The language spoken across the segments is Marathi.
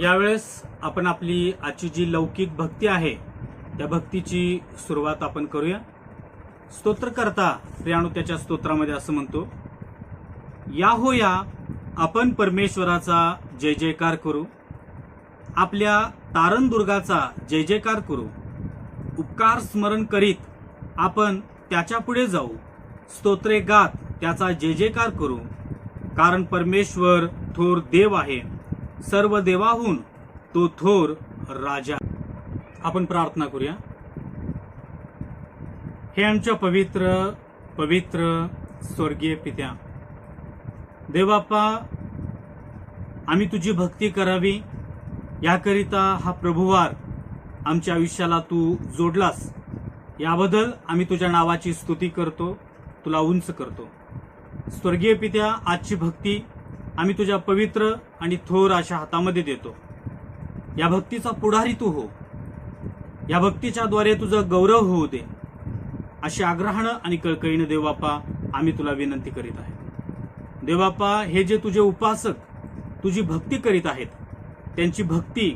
यावेळेस आपण आपली आजची जी लौकिक भक्ती आहे त्या भक्तीची सुरुवात आपण करूया। स्तोत्रकर्ता प्रियाणू त्याच्या स्तोत्रामध्ये असं म्हणतो, या हो या आपण परमेश्वराचा जय जयकार करू, आपल्या तारणदुर्गाचा जय जयकार करू, उपकार स्मरण करीत आपण त्याच्या पुढे जाऊ, स्तोत्रे गात त्याचा जय जयकार करू, कारण परमेश्वर थोर देव आहे, सर्व देवाहून तो थोर राजा। आपण प्रार्थना करूया। हे आमच्या पवित्र पवित्र स्वर्गीय पित्या, देवबापा, आम्ही तुझी भक्ती करावी याकरिता हा प्रभुवार आमच्या आयुष्याला तू जोडलास, याबद्दल आम्ही तुझ्या नावाची स्तुती करतो, तुला उंच करतो। स्वर्गीय पित्या, आजची भक्ती आम्ही तुझ्या पवित्र आणि थोर अशा हातामध्ये देतो। या भक्तीचा पुढारी तू हो, या भक्तीच्या द्वारे तुझा गौरव होऊ दे, अशी आग्रहानं आणि कळकळीनं देवबापा आम्ही तुला विनंती करीत आहे। देवबापा, हे जे तुझे उपासक तुझी भक्ती करीत आहेत त्यांची भक्ती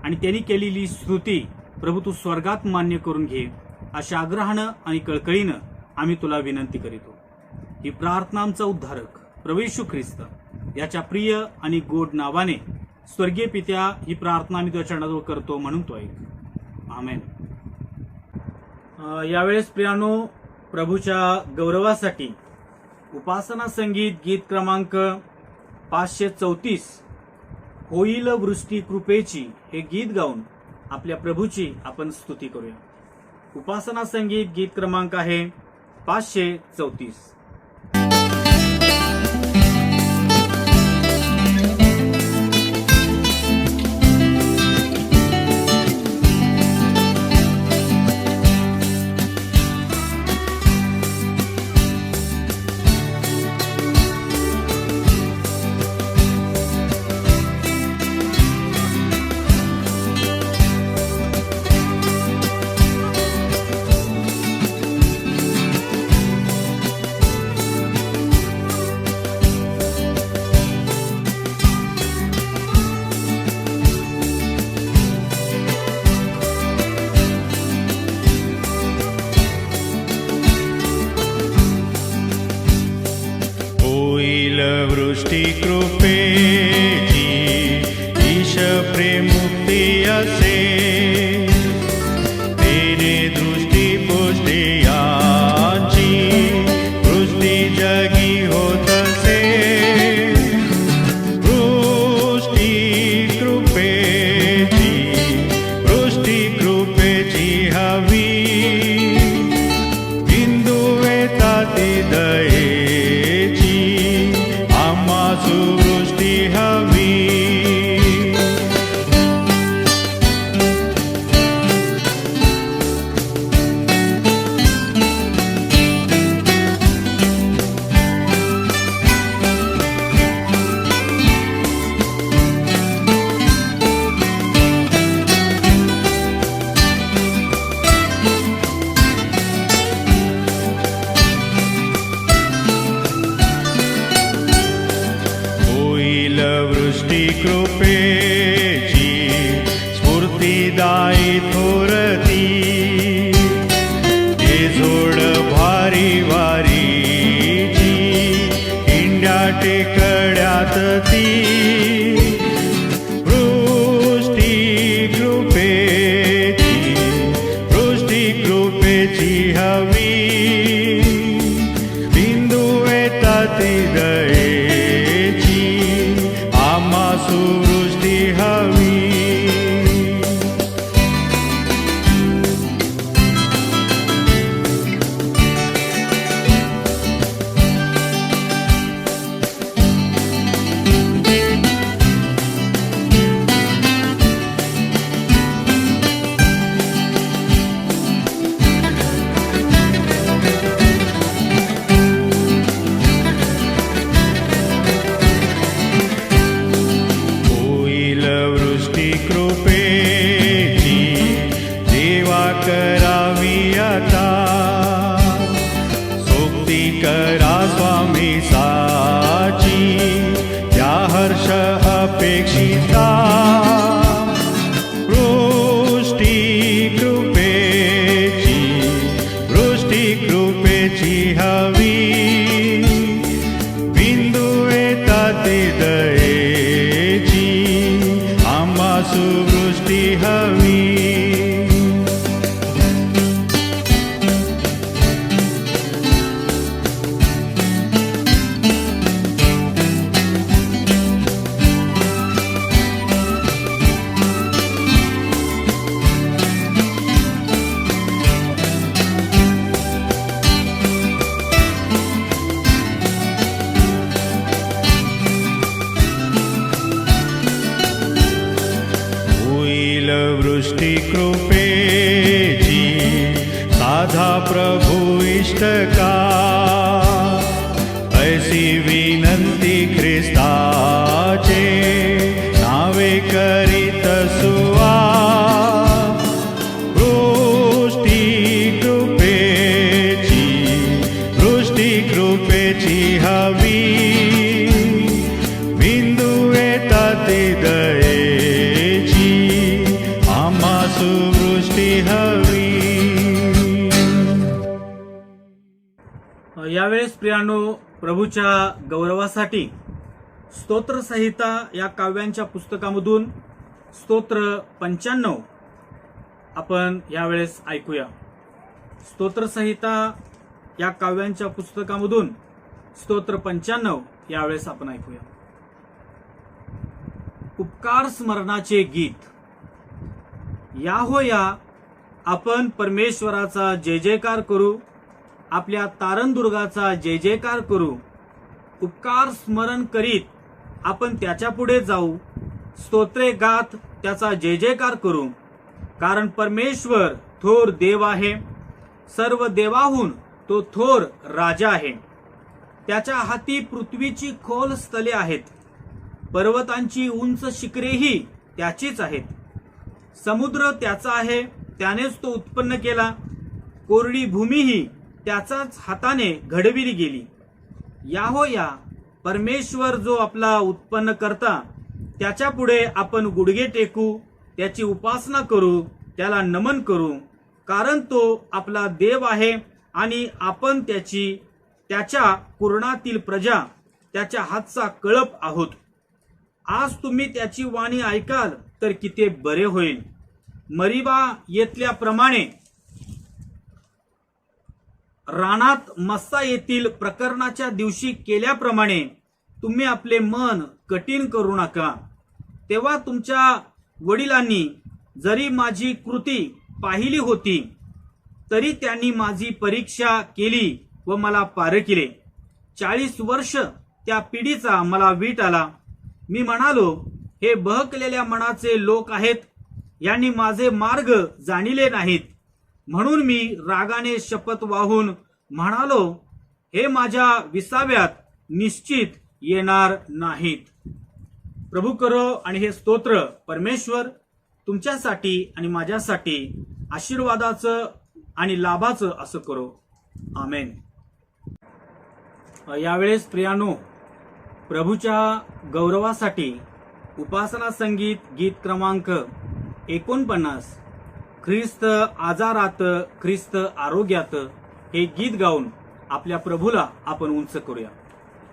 आणि त्यांनी केलेली स्तुती प्रभू तू स्वर्गात मान्य करून घे, अशा आग्रहानं आणि कळकळीनं आम्ही तुला विनंती करीतो। ही प्रार्थना आमचा उद्धारक प्रभू येशू ख्रिस्त याच्या प्रिय आणि गोड नावाने स्वर्गीय पित्या, ही प्रार्थना आम्ही तुझ्या चरणाजवळ करतो म्हणून तो ऐक, आमेन। यावेळेस प्रियानो, प्रभूच्या गौरवासाठी उपासना संगीत गीत क्रमांक 534 होईल वृष्टी कृपेची हे गीत गाऊन आपल्या प्रभूची आपण स्तुती करूया। उपासना संगीत गीत क्रमांक आहे 534। वृष्टी कृपेची ईश प्रेमुक्ती असे, तेने दृष्टी पुष्टी यांची वृष्टी जगी होत असे। वृष्टी कृपेची हवी, बिंदू येताती दयेची, वृष्टी हवी। वृष्टी कृपेची स्फूर्तिदायी थोरती, हे जोड भारी वारीची इंड्या टेकड्यात ती। वृष्टी कृपेची हवी, बिंदू येताती दयेची, वृष्टी हवी। कृपेची देवा करावी आता, सोबती करा स्वामी साची, त्या हर्ष अपेक्षिता दयेची आम्हासु वृष्टी हवी. वृष्टी कृपेची साधा प्रभु इष्टका ऐसी विनंती ख्रिस्ताचे नावे करीत सुवा. वृष्टी कृपेची हवी बिंदू येतात दयेची आम्हासु वृष्टी हवी. यावेळेस प्रियानो, प्रभूच्या गौरवासाठी स्तोत्रसंहिता या काव्यांच्या पुस्तकामधून स्तोत्र 95 आपण यावेळेस ऐकूया. स्तोत्रसंहिता या काव्यांच्या पुस्तकामधून स्तोत्र 95 यावेळेस आपण ऐकूया. उपकार स्मरणाचे गीत. याहोया, आपण परमेश्वराचा जय जयकार करू, आपल्या तारणदुर्गाचा जय जयकार करू. उपकार स्मरण करीत आपण त्याच्या पुढे जाऊ, स्तोत्रे गात त्याचा जय जयकार करू. कारण परमेश्वर थोर देव आहे, सर्व देवाहून तो थोर राजा आहे. त्याच्या हाती पृथ्वीची खोल स्थले आहेत, पर्वतांची उंच शिखरेही त्याचीच आहेत. समुद्र त्याचा आहे, त्यानेच तो उत्पन्न केला, कोरडी भूमीही त्याचाच हाताने घडविली गेली. याहोया, परमेश्वर जो आपला उत्पन्न करता, त्याच्या पुढे आपण गुडघे टेकू, त्याची उपासना करू, त्याला नमन करू. कारण तो आपला देव आहे आणि आपण त्याच्या कुरणातील प्रजा, त्याच्या हातचा कळप आहोत. आज तुम्ही त्याची वाणी ऐकाल तर किती बरे होईल. मरिबा येथल्याप्रमाणे रानात मस्सा येथील प्रकरणाच्या दिवशी केल्याप्रमाणे तुम्ही आपले मन कठीण करू नका. तेव्हा तुमच्या वडिलांनी जरी माझी कृती पाहिली होती, तरी त्यांनी माझी परीक्षा केली व मला पारखिले. 40 वर्ष त्या पिढीचा मला वीट आला. मी म्हणालो, हे बहकलेल्या मनाचे लोक आहेत, यांनी माझे मार्ग जाणिले नाहीत. म्हणून मी रागाने शपथ वाहून म्हणालो, हे माझ्या विसाव्यात निश्चित येणार नाहीत. प्रभू करो आणि हे स्तोत्र परमेश्वर तुमच्यासाठी आणि माझ्यासाठी आशीर्वादाचं आणि लाभाचं असं करो. आमेन. यावेळेस प्रियानो, प्रभूच्या गौरवासाठी उपासना संगीत गीत क्रमांक 49 ख्रिस्त आजारात ख्रिस्त आरोग्यात हे गीत गाऊन आपल्या प्रभूला आपण उंच करूया.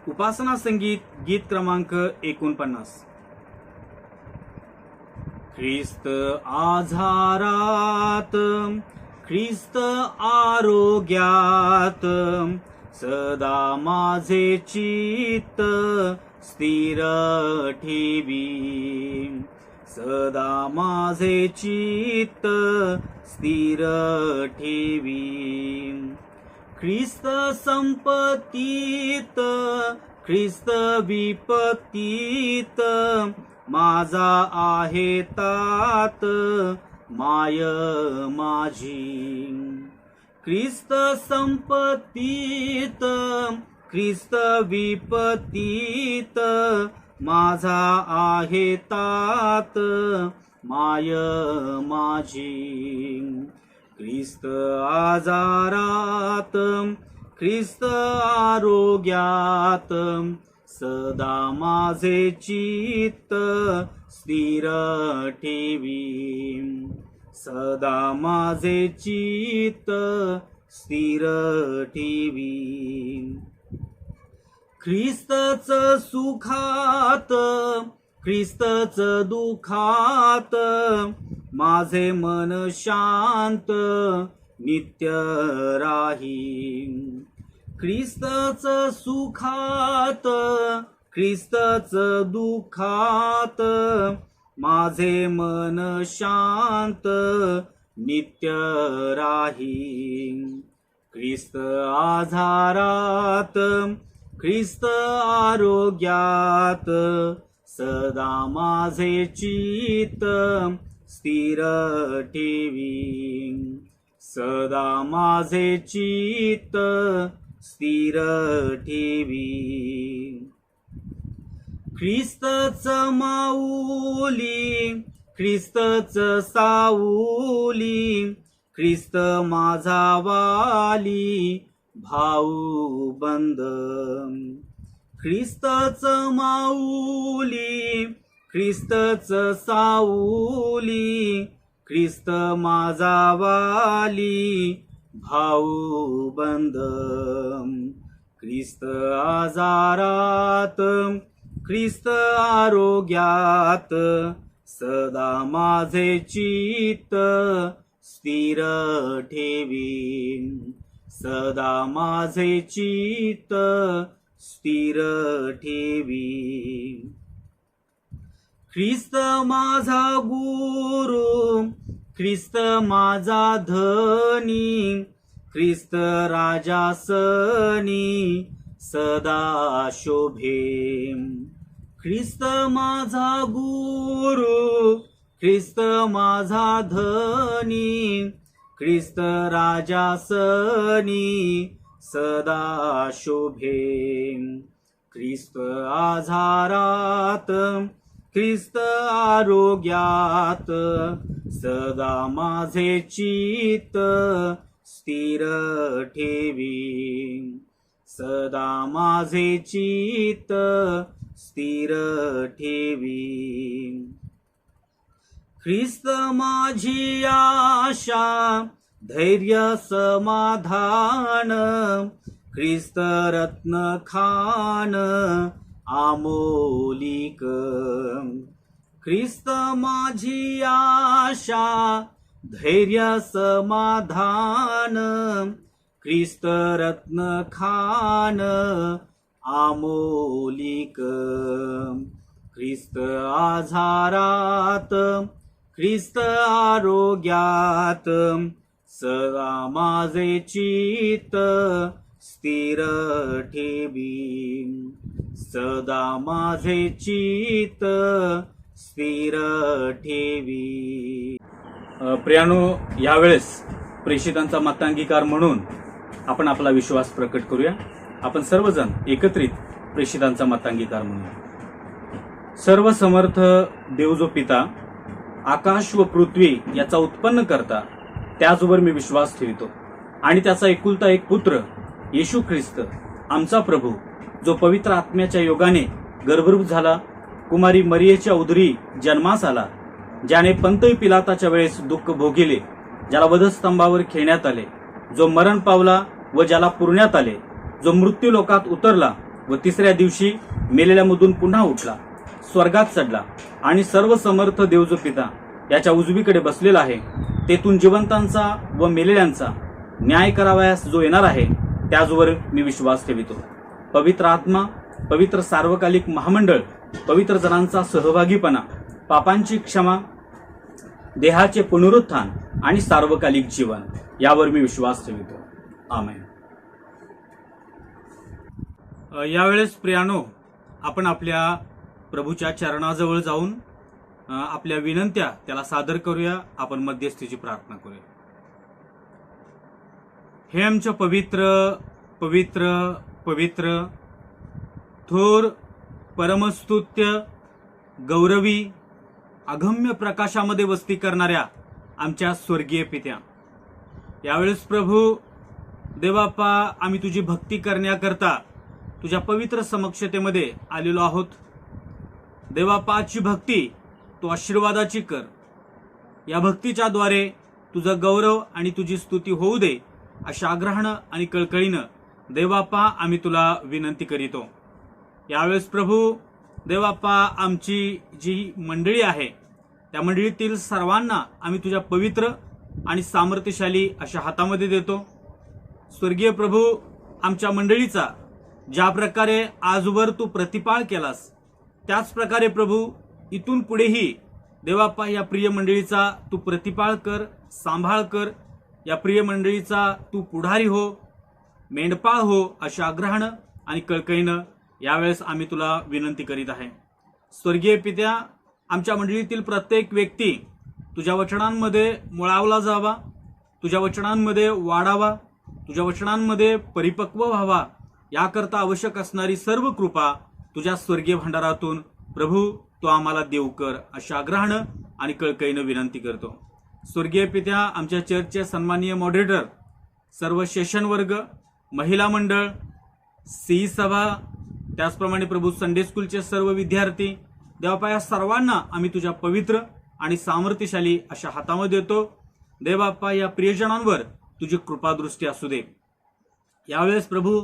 उपासना संगीत गीत क्रमांक 49. ख्रिस्त आजारात ख्रिस्त आरोग्यात सदा माझे चित्त स्थिर ठेवी. सदा माझे चित्त स्थिर ठेवी. ख्रिस्त संपत्तीत ख्रिस्त विपत्तीत माझा आहे तात माय माझी. ख्रिस्त संपत्तीत ख्रिस्त विपत्तीत माझा आहे तात माय माझी. ख्रिस्त आजारात ख्रिस्त आरोग्यात सदा माझे चित्त स्थिर ठेवी. सदा माझे चित्त स्थिर ठेवी. ख्रिस्तच सुखात ख्रिस्तच दुखात माझे मन शांत नित्य राहील. ख्रिस्तच सुखात ख्रिस्तच दुखात माझे मन शांत नित्य राहील. ख्रिस्त आजारात ख्रिस्त आरोग्यात सदा माझे चित्त स्थिर ठेवी. सदा माझे चित्त स्थिर ठेवी. ख्रिस्तच माऊली ख्रिस्तच साऊली ख्रिस्त माझा वाली भाऊ बंद. ख्रिस्तच माऊली ख्रिस्तच साऊली ख्रिस्त माझा वाली भाऊ बंद. ख्रिस्त आजारात ख्रिस्त आरोग्यात सदा माझे चित्त स्थिर ठेवी. सदा माझे चित्त स्थिर ठेवी. ख्रिस्त माझा गुरु ख्रिस्त माझा धनी ख्रिस्त राजासनी सदा शोभे. ख्रिस्त माझा गुरु ख्रिस्त माझा धनी ख्रिस्त राजासनी सदा शोभे. ख्रिस्त आजारात ख्रिस्त आरोग्यात सदा माझे चित्त स्थिर ठेवी. सदा माझे चित्त स्थिर ठेवी. ख्रिस्त माझी आशा धैर्य समाधान ख्रिस्त रत्न खान आमोलिक. ख्रिस्त माझी आशा धैर्य समाधान ख्रिस्त रत्न खान आमोलिक. ख्रिस्त आजारात ख्रिस्त आरोग्यात सदा माझे चित्त स्थिर ठेवी. सदा माझे चित्त स्थिर ठेवी. प्रियानो, यावेळेस प्रेषितांचा मतांगीकार म्हणून आपण आपला विश्वास प्रकट करूया. आपण सर्वजण एकत्रित प्रेषितांचा मतांगीकार म्हणूया. सर्व समर्थ देव जो पिता, आकाश व पृथ्वी याचा उत्पन्न करता, त्याचवर मी विश्वास ठेवतो आणि त्याचा एकुलता एक पुत्र येशू ख्रिस्त आमचा प्रभू, जो पवित्र आत्म्याच्या योगाने गर्भरूप झाला, कुमारी मरियेच्या उदरी जन्मास आला, ज्याने पंतई पिलाताच्या वेळेस दुःख भोगिले, ज्याला वधस्तंभावर खेळण्यात आले, जो मरण पावला व ज्याला पुरण्यात आले, जो मृत्यू लोकात उतरला व तिसऱ्या दिवशी मेलेल्यामधून पुन्हा उठला, स्वर्गात चढला आणि सर्व समर्थ देव जो पिता याच्या उजवीकडे बसलेला आहे, तेथून जिवंतांचा व मेलेल्यांचा न्याय करावयास जो येणार आहे, त्याचवर मी विश्वास ठेवितो. पवित्र आत्मा, पवित्र सार्वकालिक महामंडळ, पवित्र जनांचा सहभागीपणा, पापांची क्षमा, देहाचे पुनरुत्थान आणि सार्वकालिक जीवन, यावर मी विश्वास ठेवितो. आमेन. यावेळेस प्रियानो, आपण आपल्या प्रभूच्या चरणाजवळ जाऊन आपल्या विनंत्या त्याला सादर करूया. आपण मध्यस्थीची प्रार्थना करूया. हे आमच्या पवित्र पवित्र पवित्र थोर परमस्तुत्य गौरवी अगम्य प्रकाशामध्ये वस्ती करणाऱ्या आमच्या स्वर्गीय पित्या, यावेळेस प्रभू देवाप्पा, आम्ही तुझी भक्ती करण्याकरता तुझ्या पवित्र समक्षतेमध्ये आलेलो आहोत. देवापाची भक्ती तू आशीर्वादाची कर. या भक्तीच्या द्वारे तुझा गौरव आणि तुझी स्तुती होऊ दे, अशा आग्रहानं आणि कळकळीनं देवापा आम्ही तुला विनंती करीतो. यावेळेस प्रभू देवाप्पा आमची जी मंडळी आहे त्या मंडळीतील सर्वांना आम्ही तुझ्या पवित्र आणि सामर्थ्यशाली अशा हातामध्ये देतो. स्वर्गीय प्रभू, आमच्या मंडळीचा ज्या प्रकारे आजवर तू प्रतिपाळ केलास त्याच प्रकारे प्रभू इथून पुढेही देवाप्पा या प्रिय मंडळीचा तू प्रतिपाळ कर, सांभाळ कर. या प्रिय मंडळीचा तू पुढारी हो, मेंढपाळ हो अशा आग्रहानं आणि कळकळीनं यावेळेस आम्ही तुला विनंती करीत आहे. स्वर्गीय पित्या, आमच्या मंडळीतील प्रत्येक व्यक्ती तुझ्या वचनांमध्ये मुळावला जावा, तुझ्या वचनांमध्ये वाढावा, तुझ्या वचनांमध्ये परिपक्व व्हावा, याकरता आवश्यक असणारी सर्व कृपा तुझ्या स्वर्गीय भांडारातून प्रभू तो आम्हाला देऊ कर अशा आग्रहानं आणि कळकळीनं विनंती करतो. स्वर्गीय पित्या, आमच्या चर्चचे सन्माननीय मॉडरेटर, सर्व सेशन वर्ग, महिला मंडळ, सी सभा, त्याचप्रमाणे प्रभू संडे स्कूलचे सर्व विद्यार्थी, देवापा या सर्वांना आम्ही तुझ्या पवित्र आणि सामर्थ्यशाली अशा हातामध्ये देतो. देवाप्पा या प्रियजनांवर तुझी कृपादृष्टी असू दे. यावेळेस प्रभू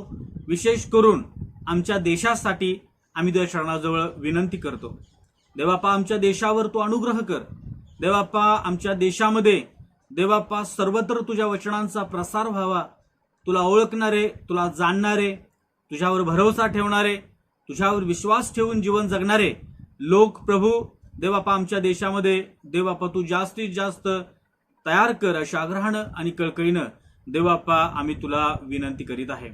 विशेष करून आमच्या देशासाठी आम्ही तुझ्या चरणाजवळ विनंती करतो. देवाप्पा आमच्या देशावर तू अनुग्रह कर. देवाप्पा आमच्या देशामध्ये देवाप्पा सर्वत्र तुझ्या वचनांचा प्रसार व्हावा. तुला ओळखणारे, तुला जाणणारे, तुझ्यावर भरोसा ठेवणारे, तुझ्यावर विश्वास ठेवून जीवन जगणारे लोक प्रभू देवाप्पा आमच्या देशामध्ये देवाप्पा तू जास्तीत जास्त तयार कर अशा आग्रहानं आणि कळकळीनं देवाप्पा आम्ही तुला विनंती करीत आहे.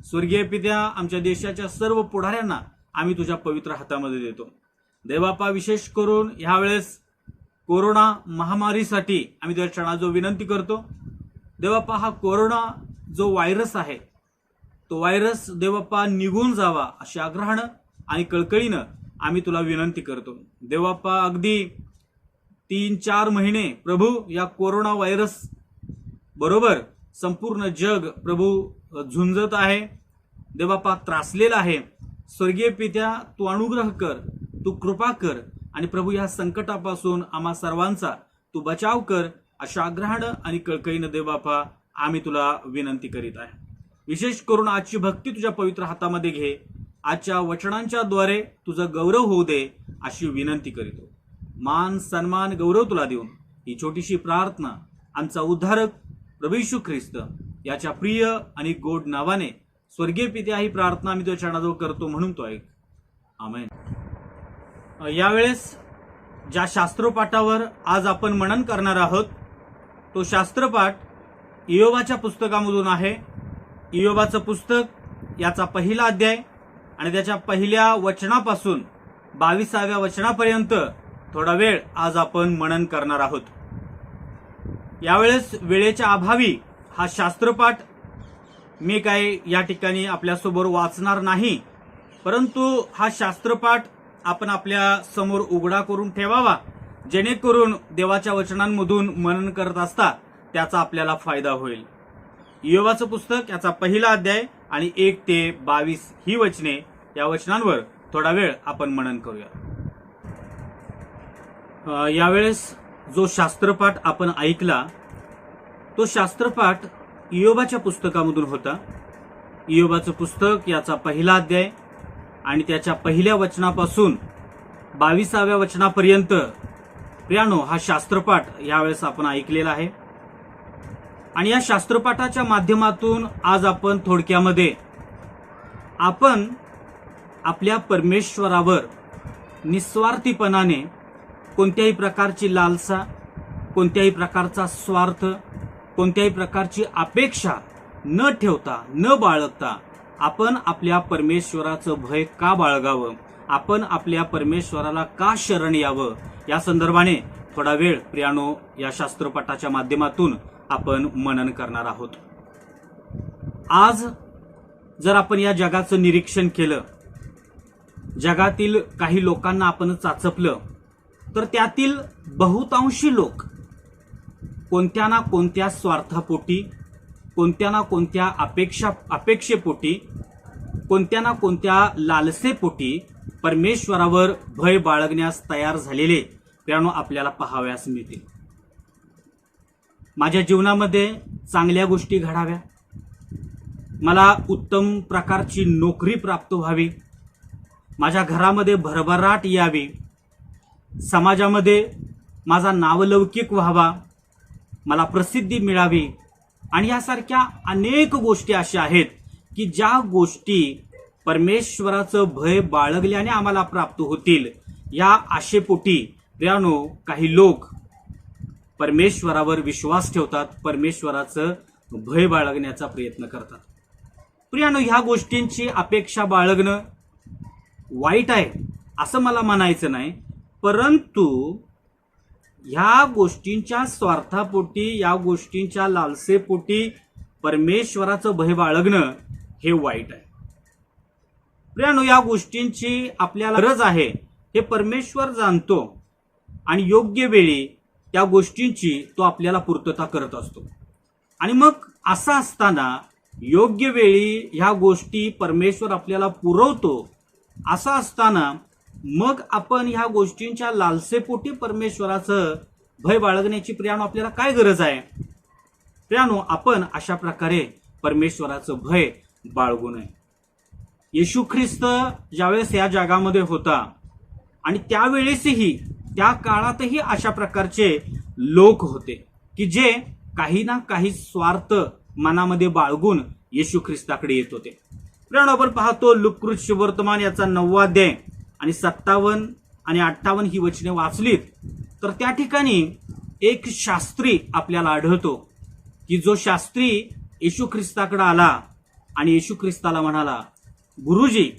स्वर्गीय पित्या, आमच्या देशाच्या सर्व पुढाऱ्यांना आम्ही तुझ्या पवित्र हातामध्ये देतो. देवाप्पा विशेष करून ह्यावेळेस कोरोना महामारीसाठी आम्ही तुझ्या चरणाजवळ विनंती करतो. देवाप्पा हा कोरोना जो व्हायरस आहे तो व्हायरस देवाप्पा निघून जावा अशा आग्रहानं आणि कळकळीनं आम्ही तुला विनंती करतो. देवाप्पा अगदी 3-4 महिने प्रभू या कोरोना व्हायरस बरोबर संपूर्ण जग प्रभू झुंजत आहे. देवाप्पा त्रासलेला आहे. स्वर्गीय पित्या, तू अनुग्रह कर, तू कृपा कर आणि प्रभू या संकटापासून आम्हा सर्वांचा तू बचाव कर अशा आग्रहानं आणि कळकळीनं देवाप्पा आम्ही तुला विनंती करीत आहे. विशेष करून आजची भक्ती तुझ्या पवित्र हातामध्ये घे. आजच्या वचनांच्या द्वारे तुझं गौरव होऊ दे अशी विनंती करीतो. मान, सन्मान, गौरव तुला देऊन ही छोटीशी प्रार्थना आमचा उद्धारक प्रभू येशू ख्रिस्त याच्या प्रिय आणि गोड नावाने स्वर्गीय पित्या ही प्रार्थना आम्ही तुझ्या चरणाजवळ करतो म्हणून तो ऐक. आमेन. यावेळेस ज्या शास्त्रोपाठावर आज आपण मनन करणार आहोत तो शास्त्रपाठ इयोबाच्या पुस्तकामधून आहे. इयोबाचं पुस्तक याचा पहिला अध्याय आणि त्याच्या पहिल्या वचनापासून 22व्या वचनापर्यंत थोडा वेळ आज आपण मनन करणार आहोत. यावेळेस वेळेच्या अभावी हा शास्त्रपाठ मी काय या ठिकाणी आपल्यासमोर वाचणार नाही, परंतु हा शास्त्रपाठ आपण आपल्या समोर उघडा करून ठेवावा, जेणेकरून देवाच्या वचनांमधून मनन करत असता त्याचा आपल्याला फायदा होईल. इयोबाचं पुस्तक याचा पहिला अध्याय आणि 1 ते 22 ही वचने, या वचनांवर थोडा वेळ आपण मनन करूया. यावेळेस जो शास्त्रपाठ आपण ऐकला तो शास्त्रपाठ इयोबाच्या पुस्तकामधून होता. इयोबाचं पुस्तक याचा पहिला अध्याय आणि त्याच्या पहिल्या वचनापासून 22व्या वचनापर्यंत प्रियानो हा शास्त्रपाठ यावेळेस आपण ऐकलेला आहे. आणि या शास्त्रपाठाच्या माध्यमातून आज आपण थोडक्यामध्ये आपण आपल्या परमेश्वरावर निस्वार्थीपणाने कोणत्याही प्रकारची लालसा, कोणत्याही प्रकारचा स्वार्थ, कोणत्याही प्रकारची अपेक्षा न ठेवता, न बाळगता आपण आपल्या परमेश्वराचं भय का बाळगावं, आपण आपल्या परमेश्वराला का शरण यावं, या संदर्भाने थोडा वेळ प्रियानो या शास्त्रपाठाच्या माध्यमातून आपण मनन करणार आहोत. आज जर आपण या जगाचं निरीक्षण केलं, जगातील काही लोकांना आपण चाचपलं, तर त्यातील बहुतांशी लोक कोणत्या ना कोणत्या स्वार्थापोटी, कोणत्या ना कोणत्या अपेक्षेपोटी, कोणत्या ना कोणत्या लालसेपोटी परमेश्वरावर भय बाळगण्यास तयार झालेले प्रियानो आपल्याला पाहाव्यास मिळतील. माझ्या जीवनामध्ये चांगल्या गोष्टी घडाव्या, मला उत्तम प्रकारची नोकरी प्राप्त व्हावी, माझ्या घरामध्ये भरभराट यावी, समाजामध्ये माझा नावलौकिक व्हावा, मला प्रसिद्धी मिळावी आणि यासारख्या अनेक गोष्टी अशा आहेत की ज्या गोष्टी परमेश्वराचं भय बाळगल्याने आम्हाला प्राप्त होतील, या आशेपोटी प्रियानो काही लोक परमेश्वरावर विश्वास ठेवतात, परमेश्वराचं भय बाळगण्याचा प्रयत्न करतात. प्रियानो, ह्या गोष्टींची अपेक्षा बाळगणं वाईट आहे असं मला म्हणायचं नाही, परंतु ह्या गोष्टींच्या स्वार्थापोटी, या गोष्टींच्या लालसेपोटी परमेश्वराचं भय बाळगणं हे वाईट आहे. प्रियानो, या गोष्टींची आपल्याला गरज आहे हे परमेश्वर जाणतो आणि योग्य वेळी त्या गोष्टींची तो आपल्याला पूर्तता करत असतो. आणि मग असं असताना योग्य वेळी ह्या गोष्टी परमेश्वर आपल्याला पुरवतो, असं असताना मग आपण ह्या गोष्टींच्या लालसेपोटी परमेश्वराचं भय बाळगण्याची प्रियानो आपल्याला काय गरज आहे? प्रियानो, आपण अशा प्रकारे परमेश्वराचं भय बाळगू नये. येशू ख्रिस्त ज्यावेळेस या जगामध्ये होता आणि त्यावेळेसही, त्या काळातही अशा प्रकारचे लोक होते की जे काही ना काही स्वार्थ मनामध्ये बाळगून येशू ख्रिस्ताकडे येत होते. प्रियानो, आपण पाहतो लूका शुभवर्तमान याचा 9 अध्याय आणि 57 आणि 58 ही वचने वाचलीत तर त्या ठिकाणी एक शास्त्री आपल्याला आढळतो की जो शास्त्री येशू ख्रिस्ताकडे आला आणि येशू ख्रिस्ताला म्हणाला, गुरुजी,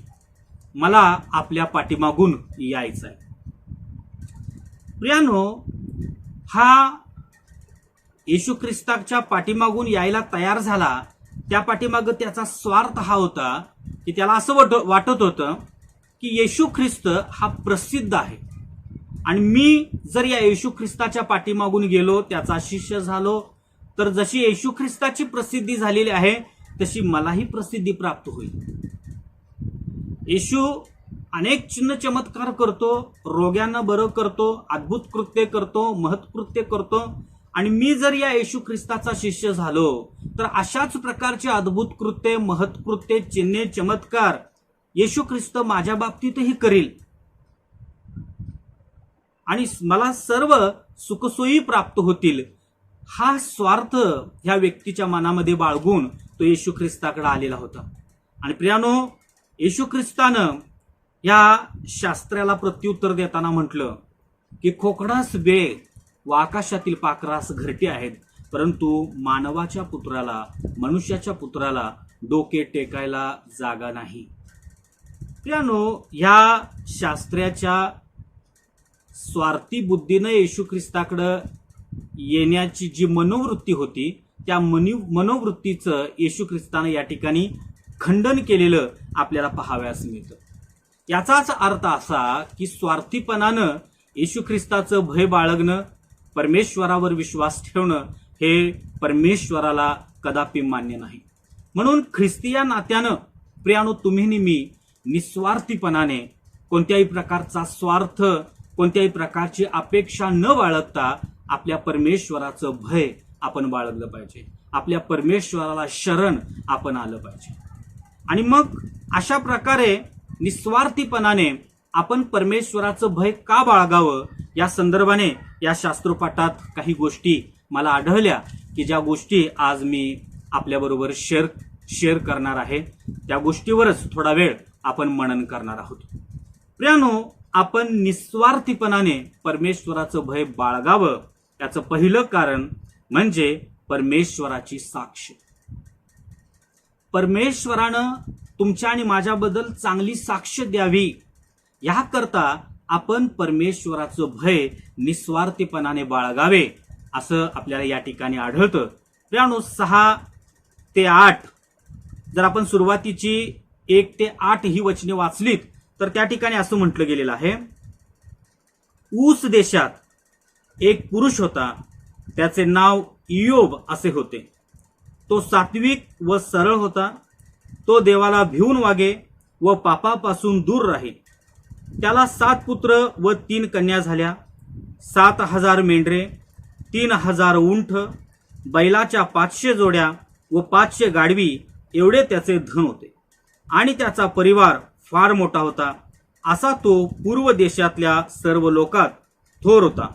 मला आपल्या पाठीमागून यायचं आहे. प्रियानो, हा येशू ख्रिस्ताच्या पाठीमागून यायला तयार झाला. त्या पाठीमागं त्याचा स्वार्थ हा होता की त्याला असं वाटत होतं की येशू ख्रिस्त हा प्रसिद्ध आहे आणि मी जर या येशू ख्रिस्ताच्या पाठीमागून गेलो, त्याचा शिष्य झालो, तर जशी येशू ख्रिस्ताची प्रसिद्धी झालेली आहे तशी मलाही प्रसिद्धी प्राप्त होईल. येशू अनेक चिन्ह चमत्कार करतो, रोग्यांना बरं करतो, अद्भुत कृत्य करतो, महत्कृत्य करतो आणि मी जर या येशू ख्रिस्ताचा शिष्य झालो तर अशाच प्रकारचे अद्भुत कृत्य, महत्कृत्य, चिन्हे, चमत्कार येशू ख्रिस्त माझ्या बाबतीतही करील आणि मला सर्व सुखसोयी प्राप्त होतील. हा स्वार्थ ह्या व्यक्तीच्या मनामध्ये बाळगून तो येशू ख्रिस्ताकडे आलेला होता. आणि प्रियानो, येशू ख्रिस्तानं या शास्त्राला प्रत्युत्तर देताना म्हटलं की खोकडास बे व आकाशातील पाखरास घरटी आहेत, परंतु मानवाच्या पुत्राला, मनुष्याच्या पुत्राला डोके टेकायला जागा नाही. प्रियानो, ह्या शास्त्राच्या स्वार्थी बुद्धीनं येशू ख्रिस्ताकडे येण्याची जी मनोवृत्ती होती, त्या मनोवृत्तीचं येशू ख्रिस्तानं या ठिकाणी खंडन केलेलं आपल्याला पाहावयास मिळतं. याचाच अर्थ असा की स्वार्थीपणानं येशू ख्रिस्ताचं भय बाळगणं, परमेश्वरावर विश्वास ठेवणं हे परमेश्वराला कदापि मान्य नाही. म्हणून ख्रिस्तीय नात्यानं प्रियानो, तुम्ही मी निस्वार्थीपणाने कोणत्याही प्रकारचा स्वार्थ, कोणत्याही प्रकारची अपेक्षा न बाळगता आपल्या परमेश्वराचं भय आपण बाळगलं पाहिजे. आपल्या परमेश्वराला शरण आपण आलं पाहिजे. आणि मग अशा प्रकारे निस्वार्थीपणाने आपण परमेश्वराचं भय का बाळगावं या संदर्भाने या शास्त्रोपाठात काही गोष्टी मला आढळल्या की ज्या गोष्टी आज मी आपल्याबरोबर शेअर करणार आहे. त्या गोष्टीवरच थोडा वेळ आपण मनन करणार आहोत. प्रियानो, आपण निस्वार्थीपणाने परमेश्वराचं भय बाळगावं याचं पहिलं कारण म्हणजे परमेश्वराची साक्ष. परमेश्वरानं तुमच्या आणि माझ्याबद्दल चांगली साक्ष द्यावी याकरता आपण परमेश्वराचं भय निस्वार्थीपणाने बाळगावे असं आपल्याला या ठिकाणी आढळतं. प्रियानो, 6 ते 8 जर आपण सुरुवातीची 1 ते 8 ही वचने वाचलीत तर त्या ठिकाणी असं म्हटलं गेलेलं आहे, ऊस देशात एक पुरुष होता, त्याचे नाव इयोब असे होते. तो सात्विक व सरळ होता. तो देवाला भिवून वागे व पापापासून दूर राहील. त्याला 7 पुत्र व 3 कन्या झाल्या. 7,000 मेंढरे, 3,000 उंट, बैलाच्या 500 जोड्या व 500 गाढवी एवढे त्याचे धन होते. आणि त्याचा परिवार फार मोठा होता. असा तो पूर्व देशातल्या सर्व लोकात थोर होता.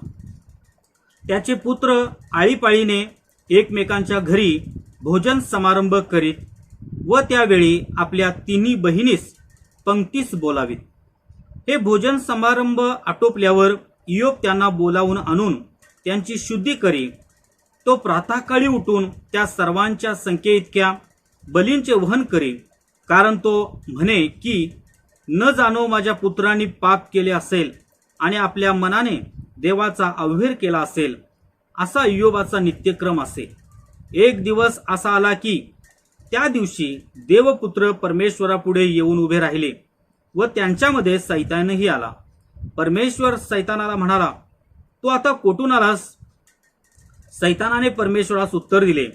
त्याचे पुत्र आळीपाळीने एकमेकांच्या घरी भोजन समारंभ करीत व त्यावेळी आपल्या तिन्ही बहिणीस पंक्तीस बोलावीत. हे भोजन समारंभ आटोपल्यावर इयोब त्यांना बोलावून आणून त्यांची शुद्धी करी. तो प्रातःकाळी उठून त्या सर्वांच्या संख्येइतक्या बलींचे वहन करी, कारण तो म्हणे की न जाणो माझ्या पुत्रांनी पाप केले असेल आणि आपल्या मनाने देवाचा अवहेर केला असेल, असा इयोबाचा नित्यक्रम असे. एक दिवस असा आला की त्या दिवशी देवपुत्र परमेश्वरापुढे येऊन उभे राहिले व त्यांच्यामध्ये सैतानही आला. परमेश्वर सैतानाला म्हणाला, तू आता कोठून आलास? सैतानाने परमेश्वरास उत्तर दिले,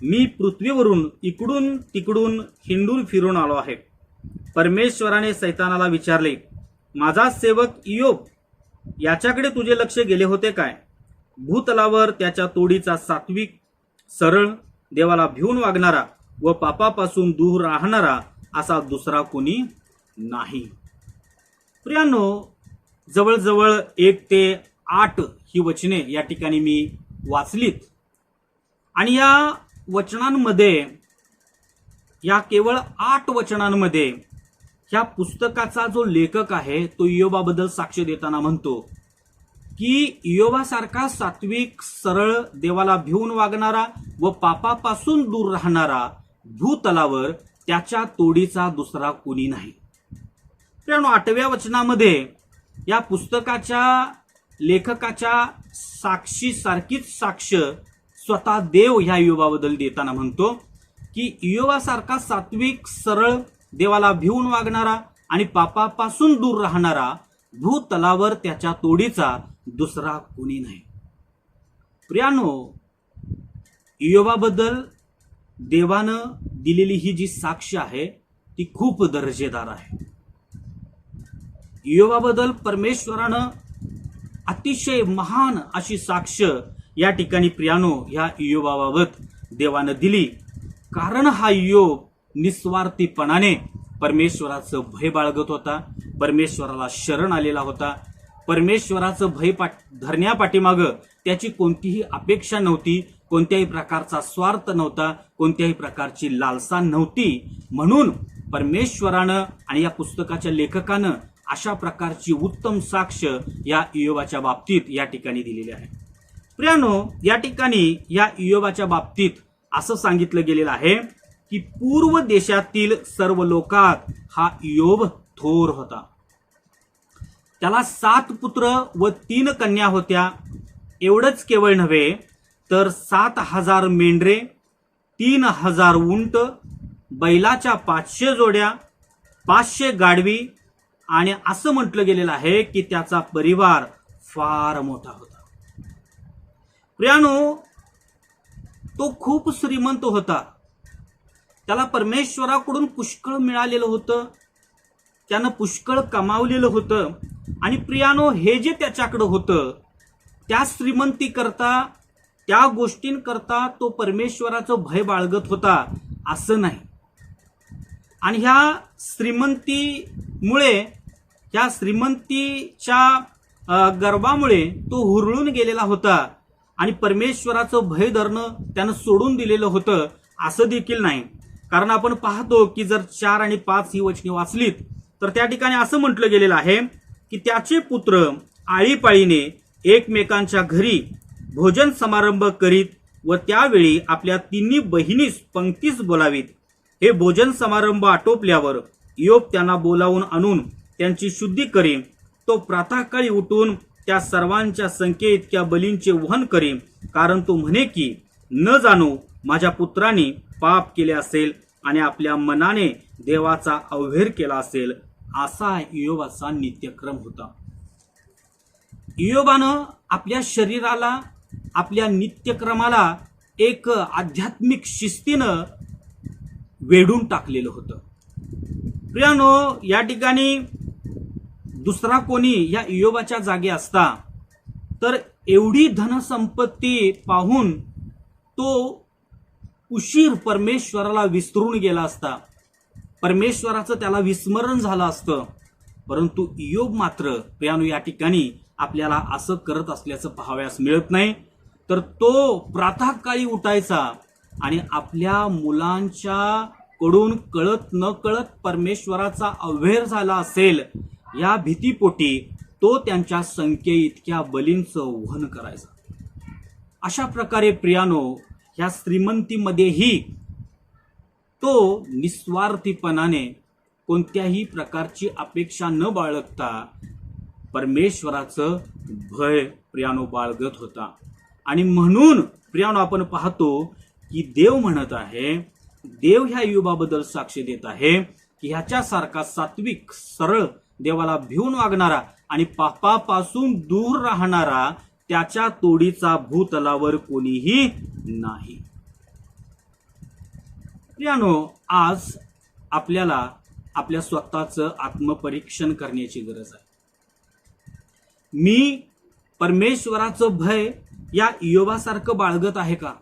मी पृथ्वीवरून इकडून तिकडून हिंडून फिरून आलो आहे. परमेश्वराने सैतानाला विचारले, माझा सेवक इयोब याच्याकडे तुझे लक्ष गेले होते काय? भूतलावर त्याच्या तोडीचा सात्विक, सरळ, देवाला भिवून वागणारा व पापापासून दूर राहणारा असा दुसरा कोणी नाही. प्रियांनो, जवळजवळ 1 ते 8 ही वचने या ठिकाणी मी वाचलीत आणि या वचनांमध्ये, या केवळ 8 वचनांमध्ये ह्या पुस्तकाचा जो लेखक आहे तो इयोबाबद्दल साक्ष देताना म्हणतो की इयोबासारखा सात्विक, सरळ, देवाला भिवून वागणारा व पापापासून दूर राहणारा भूतलावर त्याच्या तोडीचा दुसरा कोणी नाही. त्यामुळे 8व्या वचनामध्ये या पुस्तकाच्या लेखकाच्या साक्षीसारखीच साक्ष स्वतः देव ह्या इयोबाबद्दल देताना म्हणतो की इयोबासारखा सात्विक, सरळ, देवाला भिवून वागणारा आणि पापापासून दूर राहणारा भूतलावर त्याच्या तोडीचा दुसरा कोणी नाही. प्रियानो, इयोबाबद्दल देवानं दिलेली ही जी साक्ष आहे ती खूप दर्जेदार आहे. इयोबाबद्दल परमेश्वरानं अतिशय महान अशी साक्ष या ठिकाणी प्रियानो ह्या इयोबाबाबत देवानं दिली. कारण हा इयोब निस्वार्थीपणाने परमेश्वराचं भय बाळगत होता, परमेश्वराला शरण आलेला होता. परमेश्वराचं भय धरण्यापाठीमागं त्याची कोणतीही अपेक्षा नव्हती, कोणत्याही प्रकारचा स्वार्थ नव्हता, कोणत्याही प्रकारची लालसा नव्हती. म्हणून परमेश्वरानं आणि या पुस्तकाच्या लेखकानं अशा प्रकारची उत्तम साक्ष या इयोबाच्या बाबतीत या ठिकाणी दिलेली आहे. प्रियानो, या ठिकाणी या इयोबाच्या बाबतीत असं सांगितलं गेलेलं आहे की पूर्व देशातील सर्व लोकात हा इयोब थोर होता. त्याला 7 पुत्र व 3 कन्या होत्या. एवढंच केवळ नव्हे तर 7,000 मेंढरे, 3,000 उंट, बैलाच्या 500 जोड्या, 500 गाढवी आणि असं म्हटलं गेलेलं आहे की त्याचा परिवार फार मोठा होता. प्रियानो, तो खूप श्रीमंत होता. त्याला परमेश्वराकडून पुष्कळ मिळालेलं होतं, त्यानं पुष्कळ कमावलेलं होतं. आणि प्रियानो, हे जे त्याच्याकडं होतं त्या श्रीमंती करता, त्या गोष्टींकरता तो परमेश्वराचं भय बाळगत होता असं नाही. आणि ह्या श्रीमंतीमुळे, ह्या श्रीमंतीच्या गर्भामुळे तो हुरळून गेलेला होता आणि परमेश्वराचं भय धरणं त्यानं सोडून दिलेलं होतं असं देखील नाही. कारण आपण पाहतो की जर 4 आणि 5 ही वचने वाचलीत तर त्या ठिकाणी असं म्हटलं गेलेलं आहे की त्याचे पुत्र आळीपाळीने एकमेकांच्या घरी भोजन समारंभ करीत व त्यावेळी आपल्या तिन्ही बहिणीस पंक्तीस बोलावीत. हे भोजन समारंभ आटोपल्यावर इयोब त्यांना बोलावून आणून त्यांची शुद्धी करी. तो प्रातःकाळी उठून त्या सर्वांच्या संख्येइतक्या बलींचे वहन करी, कारण तो म्हणे की न जाणो माझ्या पुत्रांनी पाप केले असेल आणि आपल्या मनाने देवाचा अवहेर केला असेल, असा इयोबाचा नित्यक्रम होता. इयोबानं आपल्या शरीराला, आपल्या नित्यक्रमाला एक आध्यात्मिक शिस्तीनं वेढून टाकलेलं होतं. प्रियानो, या ठिकाणी दुसरा कोणी या इयोबाच्या जागी असता तर एवढी धनसंपत्ती पाहून तो उशीर परमेश्वराला विसरून गेला असता, परमेश्वराचं त्याला विस्मरण झालं असतं. परंतु इयोब मात्र प्रियानो या ठिकाणी आपल्याला असं करत असल्याचं पाहावयास मिळत नाही. तर तो प्रातःकाळी उठायचा आणि आपल्या मुलांच्या कडून कळत न कळत परमेश्वराचा अव्हेर झाला असेल या भीतीपोटी तो त्यांच्या संख्ये इतक्या बलींचं वहन करायचा. अशा प्रकारे प्रियानो ह्या श्रीमंतीमध्येही तो निस्वार्थीपणाने कोणत्याही प्रकारची अपेक्षा न बाळगता परमेश्वराचं भय प्रियानो बाळगत होता. आणि म्हणून प्रियानो आपण पाहतो की देव म्हणत आहे, देव ह्या इयोबाबद्दल साक्ष देत आहे की ह्याच्यासारखा सात्विक सरळ देवाला भिवून वागणारा आणि पापापासून दूर राहणारा त्याच्या तोडीचा भूतलावर कोणीही नाही. प्रियानो आज आपल्याला आपल्या स्वतःचं आत्मपरीक्षण करण्याची गरज आहे. मी परमेश्वराचं भय या इयोबासारखं बाळगत आहे का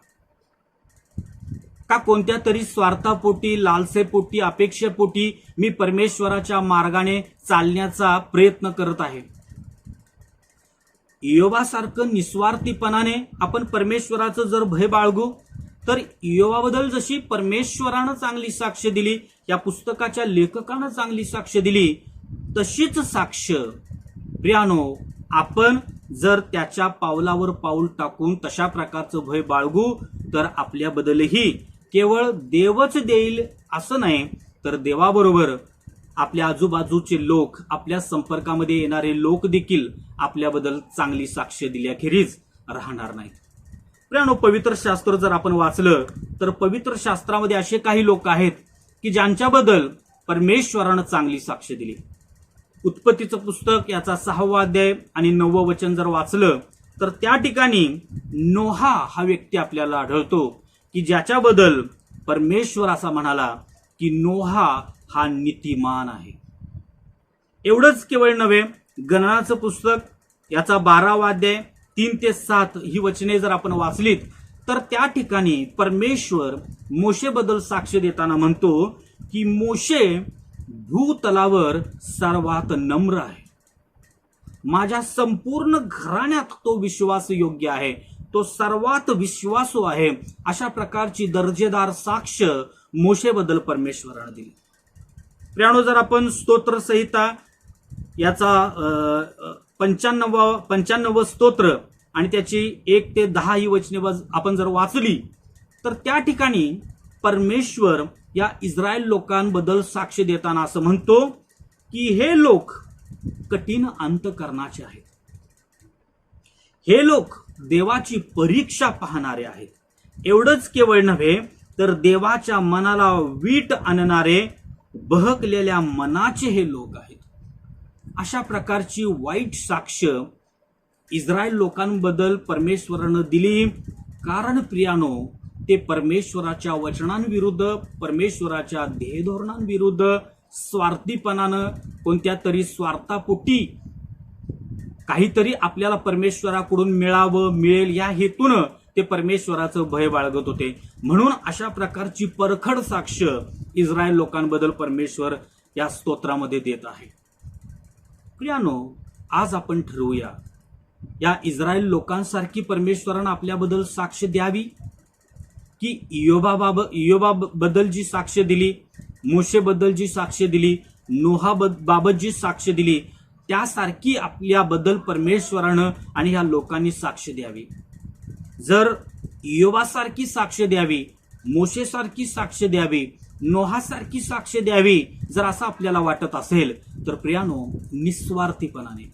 कोणत्या तरी स्वार्थापोटी, लालसेपोटी, अपेक्षेपोटी मी परमेश्वराच्या मार्गाने चालण्याचा प्रयत्न करत आहे? इयोबासारखं निस्वार्थीपणाने आपण परमेश्वराचं जर भय बाळगू तर इयोबाबद्दल जशी परमेश्वरानं चांगली साक्ष दिली, या पुस्तकाच्या लेखकानं चांगली साक्ष दिली, तशीच साक्ष प्रियानो आपण जर त्याच्या पावलावर पाऊल टाकून तशा प्रकारचं भय बाळगू तर आपल्याबद्दलही केवळ देवच देईल असं नाही, तर देवाबरोबर आपल्या आजूबाजूचे लोक, आपल्या संपर्कामध्ये येणारे लोक देखील आपल्याबद्दल चांगली साक्ष दिल्याखेरीज राहणार नाहीत. प्रियानो, पवित्र शास्त्र जर आपण वाचलं तर पवित्र शास्त्रामध्ये असे काही लोक आहेत की ज्यांच्याबद्दल परमेश्वरानं चांगली साक्ष दिली. उत्पत्तीचं पुस्तक याचा 6वा अध्याय आणि 9वं वचन जर वाचलं तर त्या ठिकाणी नोहा हा व्यक्ती आपल्याला आढळतो की ज्याच्याबद्दल परमेश्वर असा म्हणाला की नोहा हा नीतिमान आहे. एवढंच केवळ नव्हे, गणनाचं पुस्तक याचा 12वा अध्याय 3 ते 7 ही वचने जर आपण वाचलीत तर त्या ठिकाणी परमेश्वर मोशेबद्दल साक्ष देताना म्हणतो की मोशे भूतलावर सर्वात नम्र आहे, माझ्या संपूर्ण घराण्यात तो विश्वास योग्य आहे, तो सर्वात विश्वासू आहे. अशा प्रकारची दर्जेदार साक्ष मोशेबद्दल परमेश्वराने दिली. प्रियानो, जर आपण स्तोत्र संहिता याचा 95 स्तोत्र आणि त्याची 1 ते 10 ही वचने आपण जर वाचली तर त्या ठिकाणी परमेश्वर या इस्रायल लोकांबद्दल साक्ष देताना असं म्हणतो की हे लोक कठीण अंतकरणाचे आहेत, हे लोक देवाची परीक्षा पाहणारे आहेत. एवढंच केवळ नव्हे तर देवाच्या मनाला वीट आणणारे बहकलेल्या मनाचे हे लोक आहेत. अशा प्रकारची वाईट साक्ष इस्रायल लोकांबद्दल परमेश्वरानं दिली, कारण प्रियानो ते परमेश्वराच्या वचनांविरुद्ध, परमेश्वराच्या ध्येयधोरणांविरुद्ध स्वार्थीपणानं, कोणत्या तरी स्वार्थापोटी काहीतरी आपल्याला परमेश्वराकडून मिळावं, मिळेल या हेतून ते परमेश्वराचं भय बाळगत होते. म्हणून अशा प्रकारची परखड साक्ष इस्रायल लोकांबद्दल परमेश्वर या स्तोत्रामध्ये देत आहे. प्रियानो, आज आपण ठरवूया या इस्रायल लोकांसारखी परमेश्वरानं आपल्याबद्दल साक्ष द्यावी की इयोबाबद्दल जी साक्ष दिली, मोशेबद्दल जी साक्ष दिली, नोहाबाबत जी साक्ष दिली, त्यासारखी आपल्याबद्दल परमेश्वरानं आणि ह्या लोकांनी साक्ष द्यावी. जर इयोबासारखी साक्ष द्यावी, मोशेसारखी साक्ष द्यावी, नोहासारखी साक्ष द्यावी जर असं आपल्याला वाटत असेल तर प्रियानो, निस्वार्थीपणाने,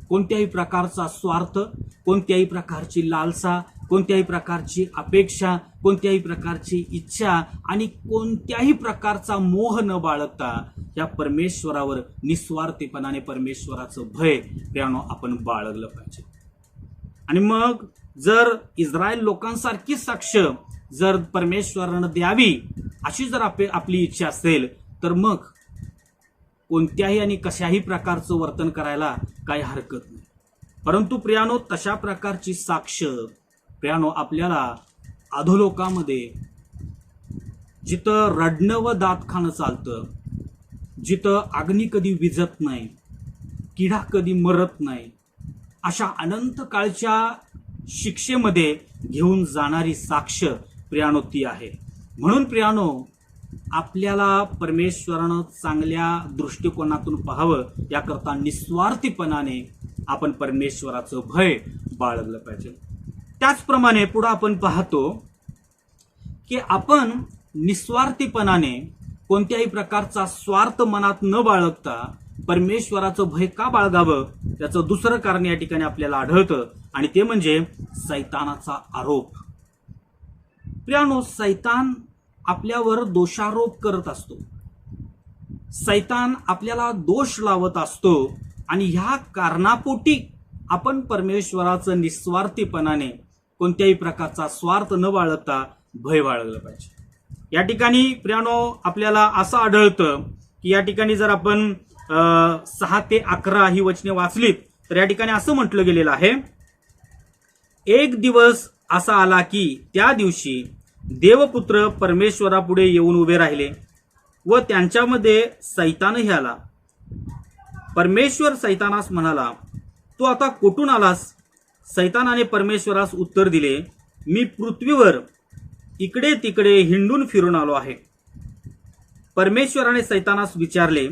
कोणत्याही प्रकारचा स्वार्थ, कोणत्याही प्रकारची लालसा, कोणत्याही प्रकारची अपेक्षा, कोणत्याही प्रकारची इच्छा आणि कोणत्याही प्रकारचा मोह न बाळगता या परमेश्वरावर निस्वार्थीपणाने परमेश्वराचं भय प्रियानो आपण बाळगलं पाहिजे. आणि मग जर इस्रायल लोकांसारखी साक्ष जर परमेश्वरानं द्यावी अशी जर आपली इच्छा असेल तर मग कोणत्याही आणि कशाही प्रकारचं वर्तन करायला काही हरकत नाही. परंतु प्रियानो, तशा प्रकारची साक्ष प्रियानो आपल्याला अधोलोकामध्ये, जिथं रडणं व दात खाणं चालतं, जिथं अग्नी कधी विझत नाही, किडा कधी मरत नाही, अशा अनंत काळच्या शिक्षेमध्ये घेऊन जाणारी साक्ष प्रियानो ती आहे. म्हणून प्रियानो, आपल्याला परमेश्वरानं चांगल्या दृष्टिकोनातून पाहावं, याकरता निस्वार्थीपणाने आपण परमेश्वराचं भय बाळगलं पाहिजे. त्याचप्रमाणे पुढे आपण पाहतो की आपण निस्वार्थीपणाने कोणत्याही प्रकारचा स्वार्थ मनात न बाळगता परमेश्वराचं भय का बाळगावं, त्याचं दुसरं कारण या ठिकाणी आपल्याला आढळतं, आणि ते म्हणजे सैतानाचा आरोप. प्रियानो, सैतान आपल्यावर दोषारोप करत असतो. सैतान आपल्याला दोष लावत असतो, आणि ह्या कारणापोटी आपण परमेश्वराचं निस्वार्थीपणाने कोणत्याही प्रकारचा स्वार्थ न बाळगता भय बाळगलं पाहिजे. या ठिकाणी प्रियानो, आपल्याला असं आढळतं की या ठिकाणी जर आपण 6 ते 11 ही वचने वाचलीत तर या ठिकाणी असं म्हटलं गेलेलं आहे, एक दिवस असा आला की त्या दिवशी देवपुत्र परमेश्वरापुढे येऊन उभे राहिले व त्यांच्यामध्ये सैतानही आला. परमेश्वर सैतानास म्हणाला, तू आता कुठून आलास? सैतानाने परमेश्वरास उत्तर दिले, मी पृथ्वीवर इकडे तिकडे हिंडून फिरून आलो आहे. परमेश्वराने सैतानास विचारले,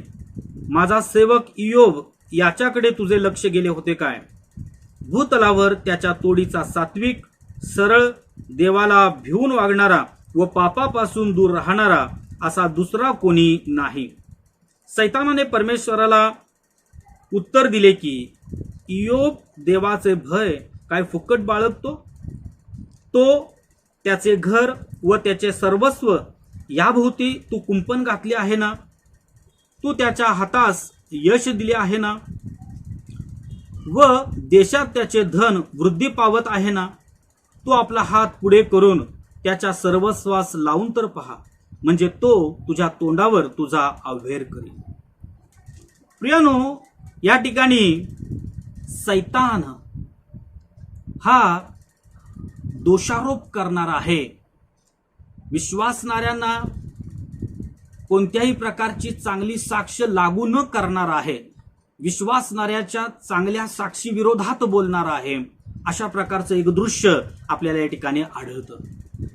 माझा सेवक इयोब याच्याकडे तुझे लक्ष गेले होते काय? भूतलावर त्याच्या तोडीचा सात्विक, सरळ, देवाला भिवून वागणारा व पापापासून दूर राहणारा असा दुसरा कोणी नाही. सैतानाने परमेश्वराला उत्तर दिले की इयोब देवाचे भय काय फुकट बाळगतो? तो त्याचे घर व त्याचे सर्वस्व याभोवती तू कुंपण घातले आहे ना? तू त्याच्या हातास यश दिले आहे ना? व देशात त्याचे धन वृद्धी पावत आहे ना? तू आपला हात पुढे करून त्याच्या सर्वस्वास लावून तर पहा, म्हणजे तो तुझ्या तोंडावर तुझा अव्हेर करेल. प्रियानो, या ठिकाणी सैतान हा दोषारोप करणारा आहे. विश्वासणाऱ्यांना कोणत्याही प्रकारची चांगली साक्ष लागू न करणारा आहे. विश्वासणाऱ्याच्या चांगल्या साक्षी विरोधात बोलणारा आहे. अशा प्रकारचं एक दृश्य आपल्याला या ठिकाणी आढळतं.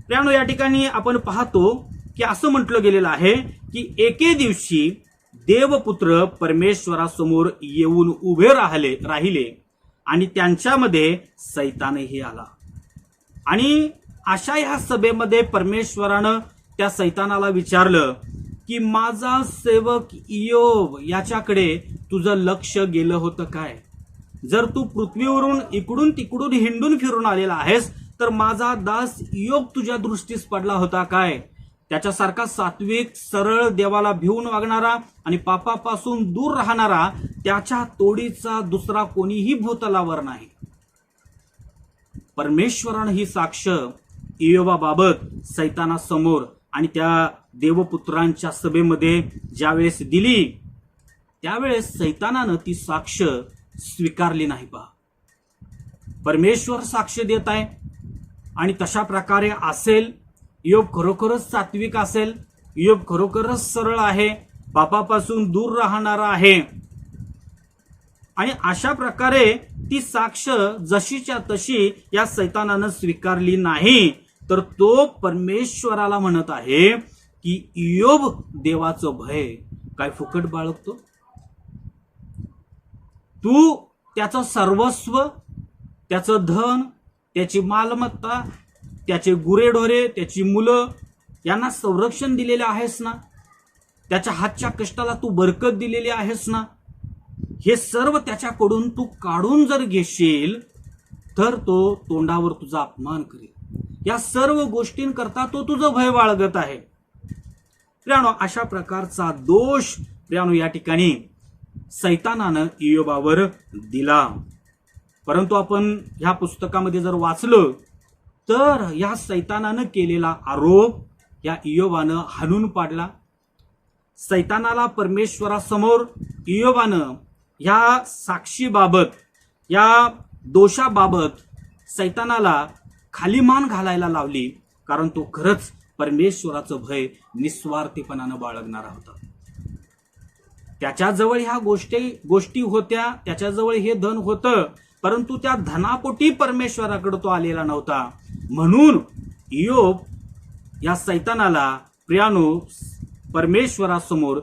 प्रियानो, या ठिकाणी आपण पाहतो की असं म्हटलं गेलेलं आहे की एके दिवशी देवपुत्र परमेश्वरासमोर येऊन उभे राहिले आणि त्यांच्यामध्ये सैतानही आला. आणि अशा या सभेमध्ये परमेश्वरानं त्या सैतानाला विचारलं की माझा सेवक इयोब याच्याकडे तुझं लक्ष गेलं होतं काय? जर तू पृथ्वीवरून इकडून तिकडून हिंडून फिरून आलेला आहेस तर माझा दास इयोब तुझ्या दृष्टीस पडला होता काय? त्याच्यासारखा सात्विक, सरळ, देवाला भिवून वागणारा आणि पापापासून दूर राहणारा त्याच्या तोडीचा दुसरा कोणीही भूतलावर नाही. परमेश्वरानं ही साक्ष इयोबाबाबत सैतानासमोर आणि त्या देवपुत्रांच्या सभेमध्ये ज्यावेळेस दिली त्यावेळेस सैतानानं ती साक्ष स्वीकारली नाही. पहा, परमेश्वर साक्ष देत आहे आणि तशा प्रकारे असेल, इयोब खरोखरच सात्विक असेल, इयोब खरोखरच सरळ आहे, पापापासून दूर राहणारा आहे, आणि अशा प्रकारे ती साक्ष जशीच्या तशी या सैतानानं स्वीकारली नाही, तर तो परमेश्वराला म्हणत आहे की इयोब देवाचं भय काय फुकट बाळगतो? तू त्याचं सर्वस्व, त्याचं धन, त्याची मालमत्ता, त्याचे गुरेढोरे, त्याची मुलं यांना संरक्षण दिलेले आहेस ना? त्याच्या हातच्या कष्टाला तू बरकत दिलेली आहेस ना? हे सर्व त्याच्याकडून तू काढून जर घेशील तर तो तोंडावर तुझा अपमान करेल. या सर्व गोष्टींकरता तो तुझं भय बाळगत आहे. प्रियानो, अशा प्रकारचा दोष प्रियानो या ठिकाणी सैतानानं इयोबावर दिला. परंतु आपण ह्या पुस्तकामध्ये जर वाचलं तर या सैतानानं केलेला आरोप या इयोबानं हाणून पाडला. सैतानाला परमेश्वरासमोर इयोबानं या साक्षीबाबत, या दोषाबाबत सैतानाला खाली मान घालायला लावली, कारण तो खरंच परमेश्वराचं भय निस्वार्थीपणानं बाळगणारा होता. त्याच्याजवळ ह्या गोष्टी होत्या, त्याच्याजवळ हे धन होतं, परंतु त्या धनापोटी परमेश्वराकडे तो आलेला नव्हता. म्हणून इयोब या सैतानाला प्रियानो परमेश्वरासमोर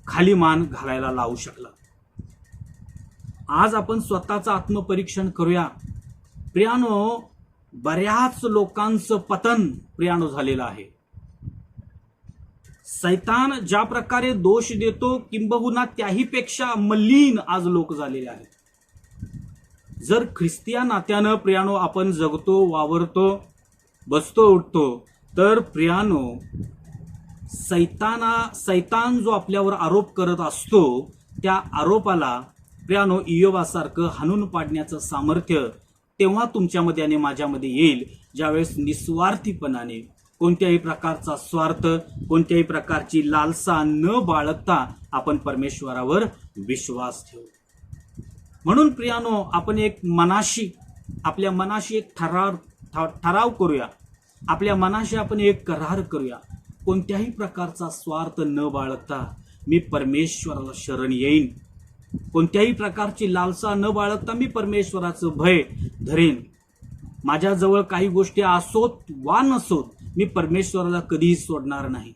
खाली मान घालायला लावू शकला. आज आपण स्वतःचं आत्मपरीक्षण करूया. प्रियानो, बऱ्याच लोकांचं पतन प्रियानो झालेलं आहे. सैतान ज्या प्रकारे दोष देतो, किंबहुना त्याहीपेक्षा मलिन आज लोक झालेले आहेत. जर ख्रिस्तिया नात्यानं प्रियानो आपण जगतो, वावरतो, बसतो, उठतो, तर प्रियानो सैतान जो आपल्यावर आरोप करत असतो, त्या आरोपाला प्रियानो इयोबासारखं हाणून पाडण्याचं सामर्थ्य तेव्हा तुमच्यामध्ये आणि माझ्यामध्ये येईल, ज्यावेळेस निस्वार्थीपणाने, कोणत्याही प्रकारचा स्वार्थ, कोणत्याही प्रकारची लालसा न बाळगता आपण परमेश्वरावर विश्वास ठेवू. म्हणून प्रियानो, आपण आपल्या मनाशी एक ठराव करूया. आपल्या मनाशी आपण एक करार करूया. कोणत्याही प्रकारचा स्वार्थ न बाळगता मी परमेश्वराला शरण येईन. कोणत्याही प्रकारची लालसा न बाळगता मी परमेश्वराचं भय धरेन. माझ्याजवळ काही गोष्टी असोत वा नसोत, मी परमेश्वराला कधीही सोडणार नाही.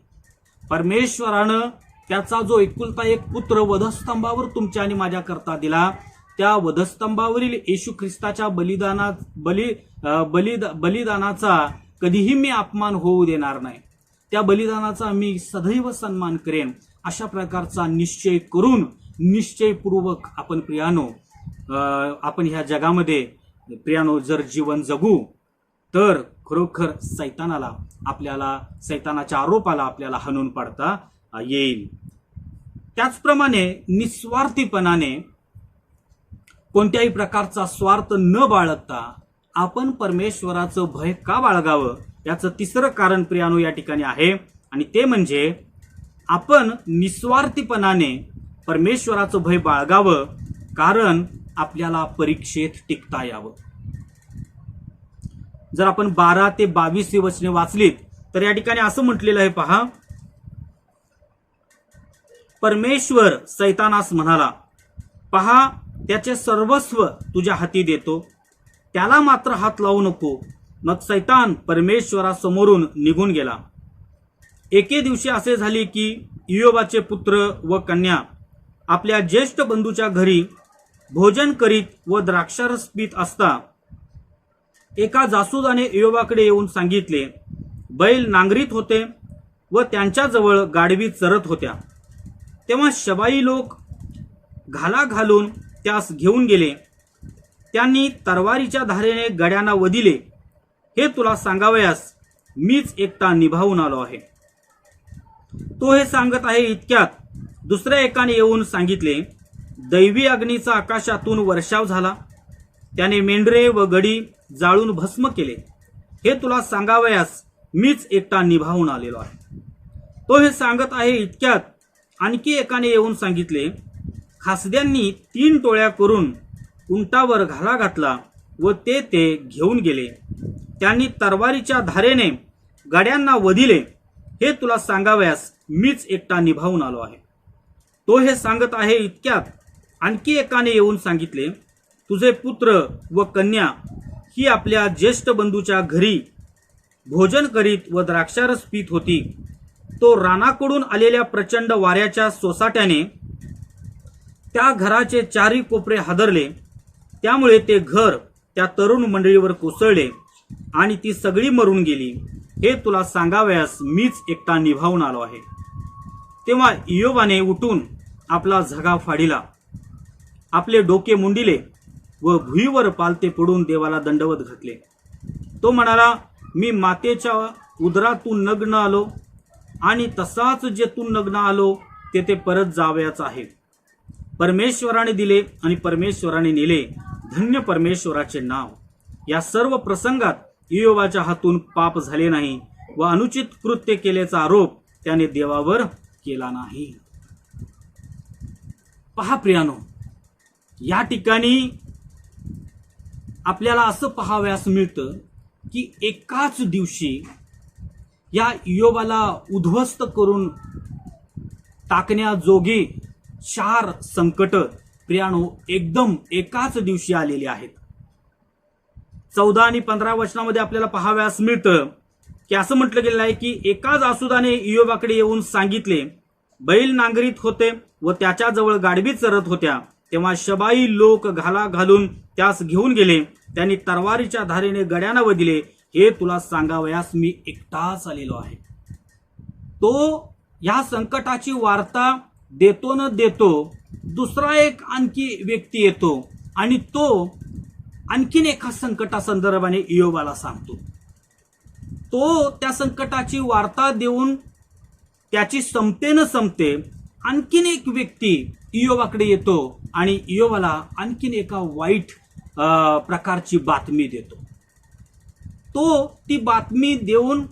परमेश्वरानं त्याचा जो एकुलता एक पुत्र वधस्तंभावर तुमच्या आणि माझ्या करता दिला, त्या वधस्तंभावरील येशू ख्रिस्ताच्या बलिदानाचा कधीही मी अपमान होऊ देणार नाही. त्या बलिदानाचा मी सदैव सन्मान करेन. अशा प्रकारचा निश्चय करून निश्चयपूर्वक आपण प्रियानो आपण ह्या जगामध्ये प्रियानो जर जीवन जगू, तर खरोखर सैतानाच्या आरोपाला आपल्याला हाणून पाडता येईल. त्याचप्रमाणे निस्वार्थीपणाने, कोणत्याही प्रकारचा स्वार्थ न बाळगता आपण परमेश्वराचं भय का बाळगावं, याचं तिसरं कारण प्रियानो या ठिकाणी आहे, आणि ते म्हणजे आपण निस्वार्थीपणाने परमेश्वराचं भय बाळगावं, कारण आपल्याला परीक्षेत टिकता यावं. जर आपण 12 ते 22 ही वचने वाचलीत, तर या ठिकाणी असं म्हटलेलं आहे, पहा, परमेश्वर सैतानास म्हणाला, पहा, त्याचे सर्वस्व तुझ्या हाती देतो, त्याला मात्र हात लावू नको. मग सैतान परमेश्वरासमोरून निघून गेला. एके दिवशी असे झाले की इयोबाचे पुत्र व कन्या आपल्या ज्येष्ठ बंधूच्या घरी भोजन करीत व द्राक्षारस पीत असता एका जासूदाने इयोबाकडे येऊन सांगितले, बैल नांगरीत होते व त्यांच्याजवळ गाढवी चरत होत्या. तेव्हा शबाई लोक घाला घालून त्यास घेऊन गेले. त्यांनी तरवारीच्या धारेने गड्यांना वदिले. हे तुला सांगावयास मीच एकटा निभावून आलो आहे. तो हे सांगत आहे इतक्यात दुसऱ्या एकाने येऊन सांगितले, दैवी अग्नीचा आकाशातून वर्षाव झाला. त्याने मेंढरे व गडी जाळून भस्म केले. हे तुला सांगावयास मीच एकटा निभावून आलेलो आहे. तो हे सांगत आहे इतक्यात आणखी एकाने येऊन सांगितले, खासद्यांनी 3 टोळ्या करून उंटावर घाला घातला व ते घेऊन गेले. त्यांनी तरवारीच्या धारेने गड्यांना वधिले. हे तुला सांगावयास मीच एकटा निभावून आलो आहे. तो हे सांगत आहे इतक्यात आणखी एकाने येऊन सांगितले, तुझे पुत्र व कन्या ही आपल्या ज्येष्ठ बंधूच्या घरी भोजन करीत व द्राक्षारस पीत होती. तो रानाकडून आलेल्या प्रचंड वाऱ्याच्या सोसाट्याने त्या घराचे 4 कोपरे हादरले. त्यामुळे ते घर त्या तरुण मंडळीवर कोसळले आणि ती सगळी मरून गेली. हे तुला सांगावयास मीच एकटा निभावून आलो आहे. तेव्हा इयोबाने उठून आपला झगा फाडिला, आपले डोके मुंडिले व भुईवर पालते पडून देवाला दंडवत घातले. तो म्हणाला, मी मातेच्या उदरातून नग्न आलो आणि तसाच जेथून नग्न आलो तेथे परत जावयाच आहे. परमेश्वराने दिले आणि परमेश्वराने नेले, धन्य परमेश्वराचे नाव. या सर्व प्रसंगात इयोबाच्या हातून पाप झाले नाही व अनुचित कृत्य केल्याचा आरोप त्याने देवावर केला नाही. पहा प्रियानो, या ठिकाणी आपल्याला असं पाहावयास मिळतं की एकाच दिवशी या इयोबाला उद्ध्वस्त करून टाकण्याजोगे 4 संकट प्रियानो एकदम एकाच दिवशी आलेली आहेत. 14 आणि 15 वचनामध्ये आपल्याला पाहाव्यास मिळतं की असं म्हटलं गेलं आहे की एकाच आसुदाने इयोबाकडे येऊन सांगितले, बैल नांगरीत होते व त्याच्याजवळ गाढवी चरत होत्या, तेव्हा शबाई लोक घाला घालून त्यास घेऊन गेले. त्यांनी तरवारीच्या धारेने गड्यानं वदिले, हे तुला सांगावयास मी एकटाच आलेलो आहे. तो या संकटाची वार्ता देतो न देतो दुसरा एक आणखी व्यक्ती येतो आणि तो आणखीन एका संकटासंदर्भाने इयोबाला सांगतो. तो त्या संकटाची वार्ता देऊन त्याची संपते न संपते आणखीन एक व्यक्ती इयोबाकडे येतो आणि इयोबाला आणखीन एका वाईट प्रकारची बातमी देतो. तो ती बातमी देऊन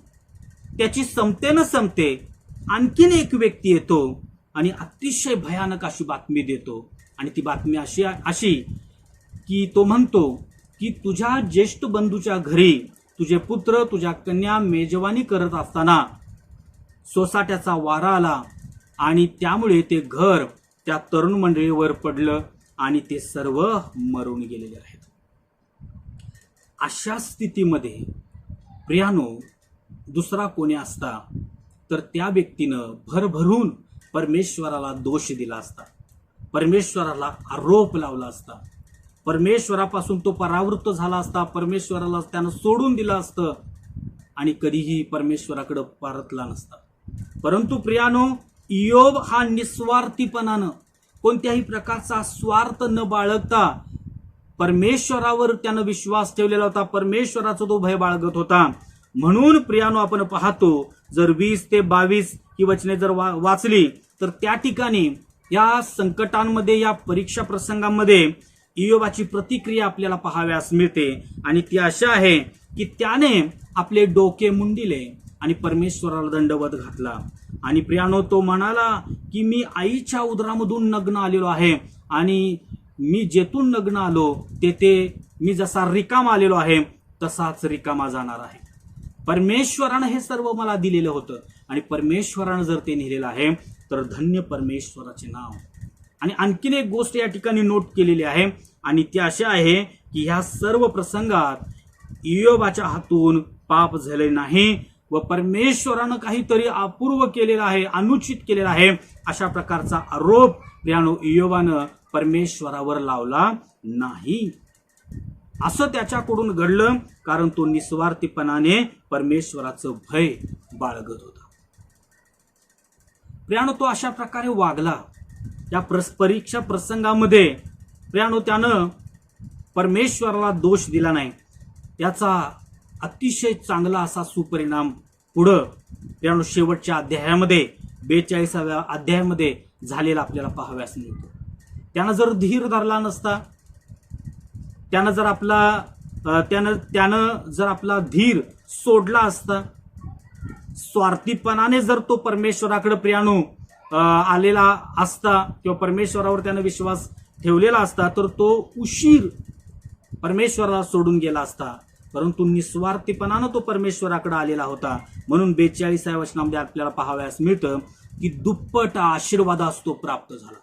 त्याची संपते न संपते आणखीन एक व्यक्ती येतो आणि अतिशय भयानक अशी बातमी देतो. आणि ती बातमी अशी की तो म्हणतो की तुझ्या ज्येष्ठ बंधूच्या घरी तुझे पुत्र तुझ्या कन्या मेजवानी करत असताना सोसाट्याचा वारा आला आणि त्यामुळे ते घर त्या तरुण मंडळीवर पडलं आणि ते सर्व मरून गेलेले आहेत. अशा स्थितीमध्ये प्रियानो दुसरा कोणी असता तर त्या व्यक्तीनं भरभरून परमेश्वराला दोष दिला असता, परमेश्वराला आरोप लावला असता, परमेश्वरापासून तो परावृत्त झाला असता, परमेश्वराला त्यानं सोडून दिलं असतं आणि कधीही परमेश्वराकडे परतला नसता. परंतु प्रियानो इयोब हा निस्वार्थीपणानं कोणत्याही प्रकारचा स्वार्थ न बाळगता परमेश्वरावर त्यानं विश्वास ठेवलेला होता, परमेश्वराचा तो भय बाळगत होता. म्हणून प्रियानो आपण पाहतो जर 20 ते 22 ही वचने जर वाचली तर त्या ठिकाणी या संकटांमध्ये या परीक्षा प्रसंगामध्ये इयोबाची प्रतिक्रिया आपल्याला पाहाव्यास मिळते आणि ती अशा आहे की त्याने आपले डोके मुंडिले आणि परमेश्वराला दंडवत घातला. आणि प्रियानो तो म्हणाला की मी आईच्या उदरामधून नग्न आलेलो आहे आणि मी जेथून नग्न आलो तेथे मी जसा रिकामा आलेलो आहे तसाच रिकामा जाणार आहे. परमेश्वरानं हे सर्व मला दिलेलं होतं आणि परमेश्वरानं जर ते नेलेलं आहे तर धन्य परमेश्वराचे नाव. आणि आणखीन एक गोष्ट या ठिकाणी नोट केलेली आहे आणि ती अशी आहे की ह्या सर्व प्रसंगात इयोबाच्या हातून पाप झाले नाही व परमेश्वरानं काहीतरी अपूर्व केलेलं आहे, अनुचित केलेलं आहे अशा प्रकारचा आरोप प्रियानो इयोबानं परमेश्वरावर लावला नाही. असं त्याच्याकडून घडलं कारण तो निस्वार्थीपणाने परमेश्वराचं भय बाळगत होता. प्रियानो तो अशा प्रकारे वागला या परीक्षा प्रसंगामध्ये. प्रियानो त्यानं परमेश्वराला दोष दिला नाही. त्याचा अतिशय चांगला असा सुपरिणाम पुढं प्रियानो शेवटच्या अध्यायामध्ये 42व्या अध्यायामध्ये झालेला आपल्याला पाहाव्यास मिळतो. त्यानं जर धीर धरला नसता, त्यानं जर आपला धीर सोडला असता, स्वार्थीपणाने जर तो परमेश्वराकडे प्रियानो आलेला असता किंवा परमेश्वरावर त्यानं विश्वास ठेवलेला असता तर तो उशीर परमेश्वराला सोडून गेला असता. परंतु निस्वार्थीपणानं तो परमेश्वराकडे आलेला होता. म्हणून 42व्या वचनामध्ये आपल्याला पाहाव्यास मिळतं की दुप्पट आशीर्वादास तो प्राप्त झाला.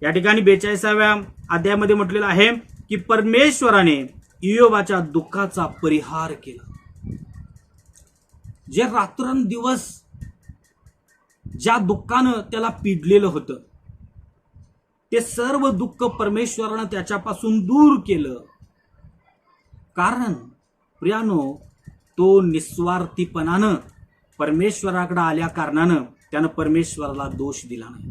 या ठिकाणी 42व्या अध्यायामध्ये म्हटलेलं आहे की परमेश्वराने इयोबाच्या दुःखाचा परिहार केला. जे रात्रंदिवस ज्या दुःखानं त्याला पिडलेलं होतं ते सर्व दुःख परमेश्वरानं त्याच्यापासून दूर केलं. कारण प्रियानो तो निस्वार्थीपणानं परमेश्वराकडे आल्या कारणानं त्यानं परमेश्वराला दोष दिला नाही.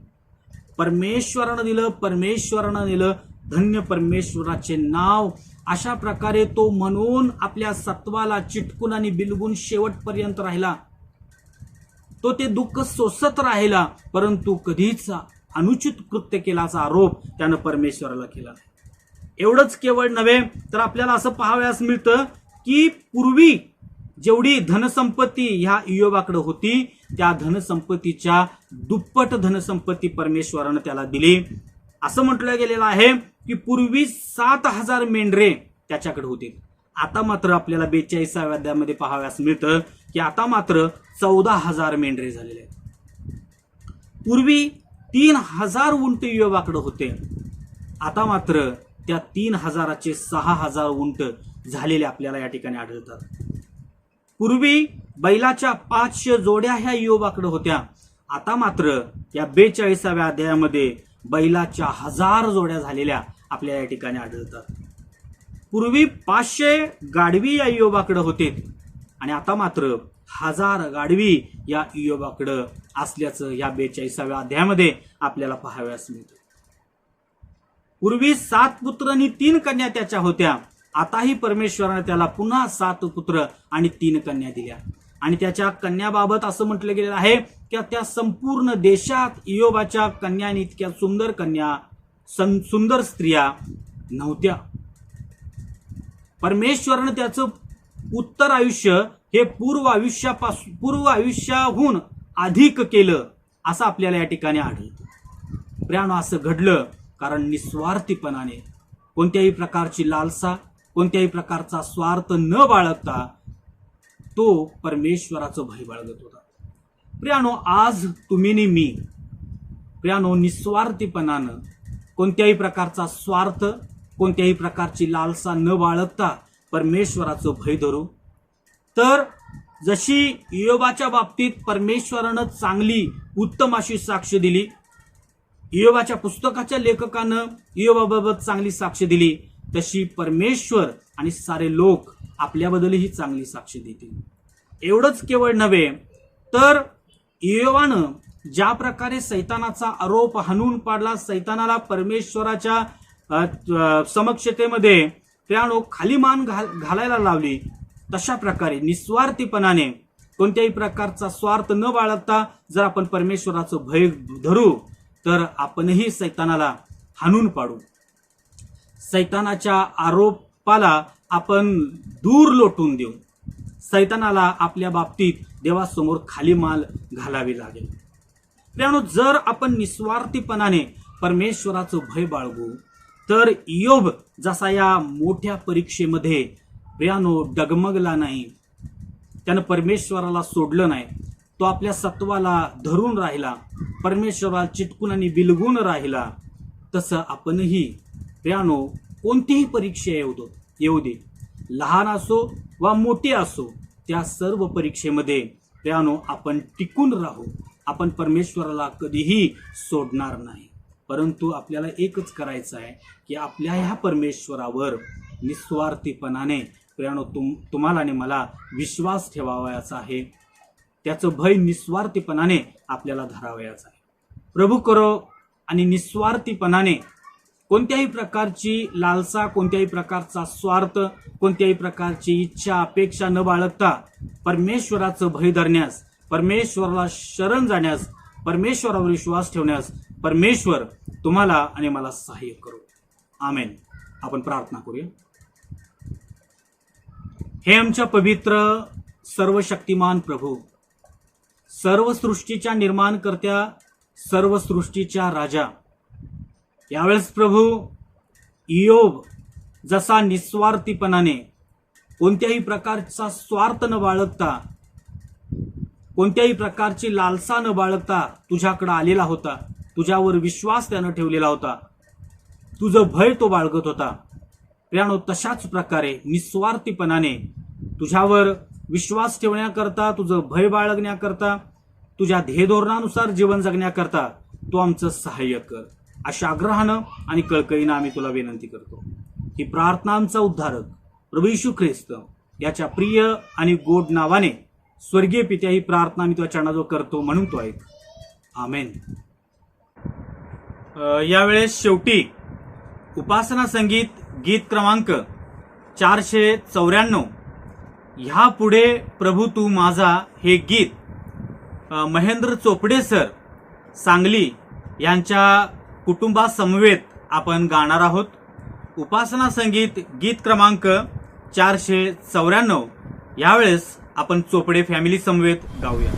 परमेश्वरानं दिलं धन्य परमेश्वराचे नाव. अशा प्रकारे तो म्हणून आपल्या सत्वाला चिटकून आणि बिलगून शेवटपर्यंत राहिला. तो ते दुःख सोसत राहिला परंतु कधीच अनुचित कृत्य केल्याचा आरोप त्यानं परमेश्वराला केला नाही. एवढंच केवळ नव्हे तर आपल्याला असं पाहावयास मिळतं की पूर्वी जेवढी धनसंपत्ती ह्या इयोबाकडे होती त्या धनसंपत्तीच्या दुप्पट धनसंपत्ती परमेश्वरानं त्याला दिली. असं म्हटलं गेलेलं आहे की पूर्वी 7,000 मेंढरे त्याच्याकडे होते. आता मात्र आपल्याला 42व्या अध्यायामध्ये पाहावयास मिळतं की आता मात्र 14,000 मेंढरे झालेले आहेत. पूर्वी 3,000 उंट इयोबाकडे होते. आता मात्र त्या 3,000चे 6,000 उंट झालेले आपल्याला या ठिकाणी आढळतात. पूर्वी बैलाच्या 500 जोड्या ह्या इयोबाकडे होत्या. आता मात्र या 42व्या अध्यायामध्ये बैलाच्या 1000 जोड्या झालेल्या आपल्या या ठिकाणी आढळतात. पूर्वी 500 गाढवी या इयोबाकडे होते आणि आता मात्र 1000 गाढवी या इयोबाकडे असल्याचं या 42व्या अध्यायामध्ये आपल्याला पाहावयास मिळतं. पूर्वी 7 पुत्र आणि 3 कन्या त्याच्या होत्या. आताही परमेश्वराने त्याला पुन्हा 7 पुत्र आणि 3 कन्या दिल्या. आणि त्याच्या कन्याबाबत असं म्हटलं गेलेलं आहे की त्या संपूर्ण देशात इयोबाच्या कन्याने इतक्या सुंदर कन्या, सुंदर स्त्रिया नव्हत्या. परमेश्वरानं त्याचं उत्तर आयुष्य हे पूर्व आयुष्याहून अधिक केलं असं आपल्याला या ठिकाणी आढळतं. प्रियानो, असं घडलं कारण निस्वार्थीपणाने, कोणत्याही प्रकारची लालसा, कोणत्याही प्रकारचा स्वार्थ न बाळगता तो परमेश्वराचं भय बाळगत होता. प्रियानो, आज तुम्ही आणि मी प्रियानो निस्वार्थीपणानं, कोणत्याही प्रकारचा स्वार्थ, कोणत्याही प्रकारची लालसा न बाळगता परमेश्वराचं भय धरू. तर जशी इयोबाच्या बाबतीत परमेश्वरानं चांगली उत्तम अशी साक्ष दिली, इयोबाच्या पुस्तकाच्या लेखकानं इयोबाबाबत चांगली साक्ष दिली, तशी परमेश्वर आणि सारे लोक आपल्याबद्दलही चांगली साक्ष देतील. एवढंच केवळ नव्हे तर इयोबानं ज्या प्रकारे सैतानाचा आरोप हाणून पाडला, सैतानाला परमेश्वराच्या समक्षतेमध्ये त्यानो खाली मान घालायला लावली, तशा प्रकारे निस्वार्थीपणाने, कोणत्याही प्रकारचा स्वार्थ न बाळगता जर आपण परमेश्वराचं भय धरू तर आपणही सैतानाला हाणून पाडू. सैतानाच्या आरोपाला आपण दूर लोटून देऊ. सैतानाला आपल्या बाबतीत देवासमोर खाली मान घालावी लागेल. त्यामुळे जर आपण निस्वार्थीपणाने परमेश्वराचं भय बाळगू तर इयोब जसा या मोठ्या परीक्षेमध्ये प्रियानो डगमगला नाही, त्यानं परमेश्वराला सोडलं नाही, तो आपल्या सत्वाला धरून राहिला, परमेश्वराला चिटकून आणि बिलगून राहिला, तसं आपणही प्रियानो कोणतीही परीक्षा येऊ दे, लहान असो वा मोठी असो, त्या सर्व परीक्षेमध्ये प्रियानो आपण टिकून राहू. आपण परमेश्वराला कधीही सोडणार नाही. परंतु आपल्याला एकच करायचं आहे की आपल्या ह्या परमेश्वरावर निस्वार्थीपणाने प्रियानो तुम्हाला आणि मला विश्वास ठेवावयाचा आहे. त्याचं भय निस्वार्थीपणाने आपल्याला धरावयाचं आहे. प्रभू करो आणि निस्वार्थीपणाने कोणत्याही प्रकारची लालसा, कोणत्याही प्रकारचा स्वार्थ, कोणत्याही प्रकारची इच्छा अपेक्षा न बाळगता परमेश्वराचं भय धरण्यास, परमेश्वराला शरण जाण्यास, परमेश्वरावर विश्वास ठेवण्यास परमेश्वर तुम्हाला आणि मला सहाय्य करो. आमेन. आपण प्रार्थना करूया. हे आमच्या पवित्र सर्वशक्तिमान प्रभू, सर्व सृष्टीच्या निर्माणकर्त्या, सर्व सृष्टीच्या राजा, यावेळेस प्रभू इयोब जसा निस्वार्थीपणाने, कोणत्याही प्रकारचा स्वार्थ न बाळगता, कोणत्याही प्रकारची लालसा न बाळगता तुझ्याकडे आलेला होता, तुझ्यावर विश्वास त्यानं ठेवलेला होता, तुझं भय तो बाळगत होता. प्रियानो, तशाच प्रकारे निस्वार्थीपणाने तुझ्यावर विश्वास ठेवण्याकरता, तुझं भय बाळगण्याकरता, तुझ्या ध्येयधोरणानुसार जीवन जगण्याकरता तू आमचं सहाय्य कर. अशा आग्रहानं आणि कळकळीनं आम्ही तुला विनंती करतो. ही प्रार्थना आमचा उद्धारक प्रभू येशू ख्रिस्त याच्या प्रिय आणि गोड नावाने स्वर्गीय पित्या ही प्रार्थना मी तुझ्या चरणाजवळ करतो, म्हणून तो ऐक. आमेन. यावेळेस शेवटी उपासना संगीत गीत क्रमांक 494 ह्या पुढे प्रभू तू माझा हे गीत महेंद्र चोपडे सर सांगली यांच्या कुटुंबासमवेत आपण गाणार आहोत. उपासना संगीत गीत क्रमांक 494 यावेळेस आपण चोपडे फॅमिली समवेत गाऊया.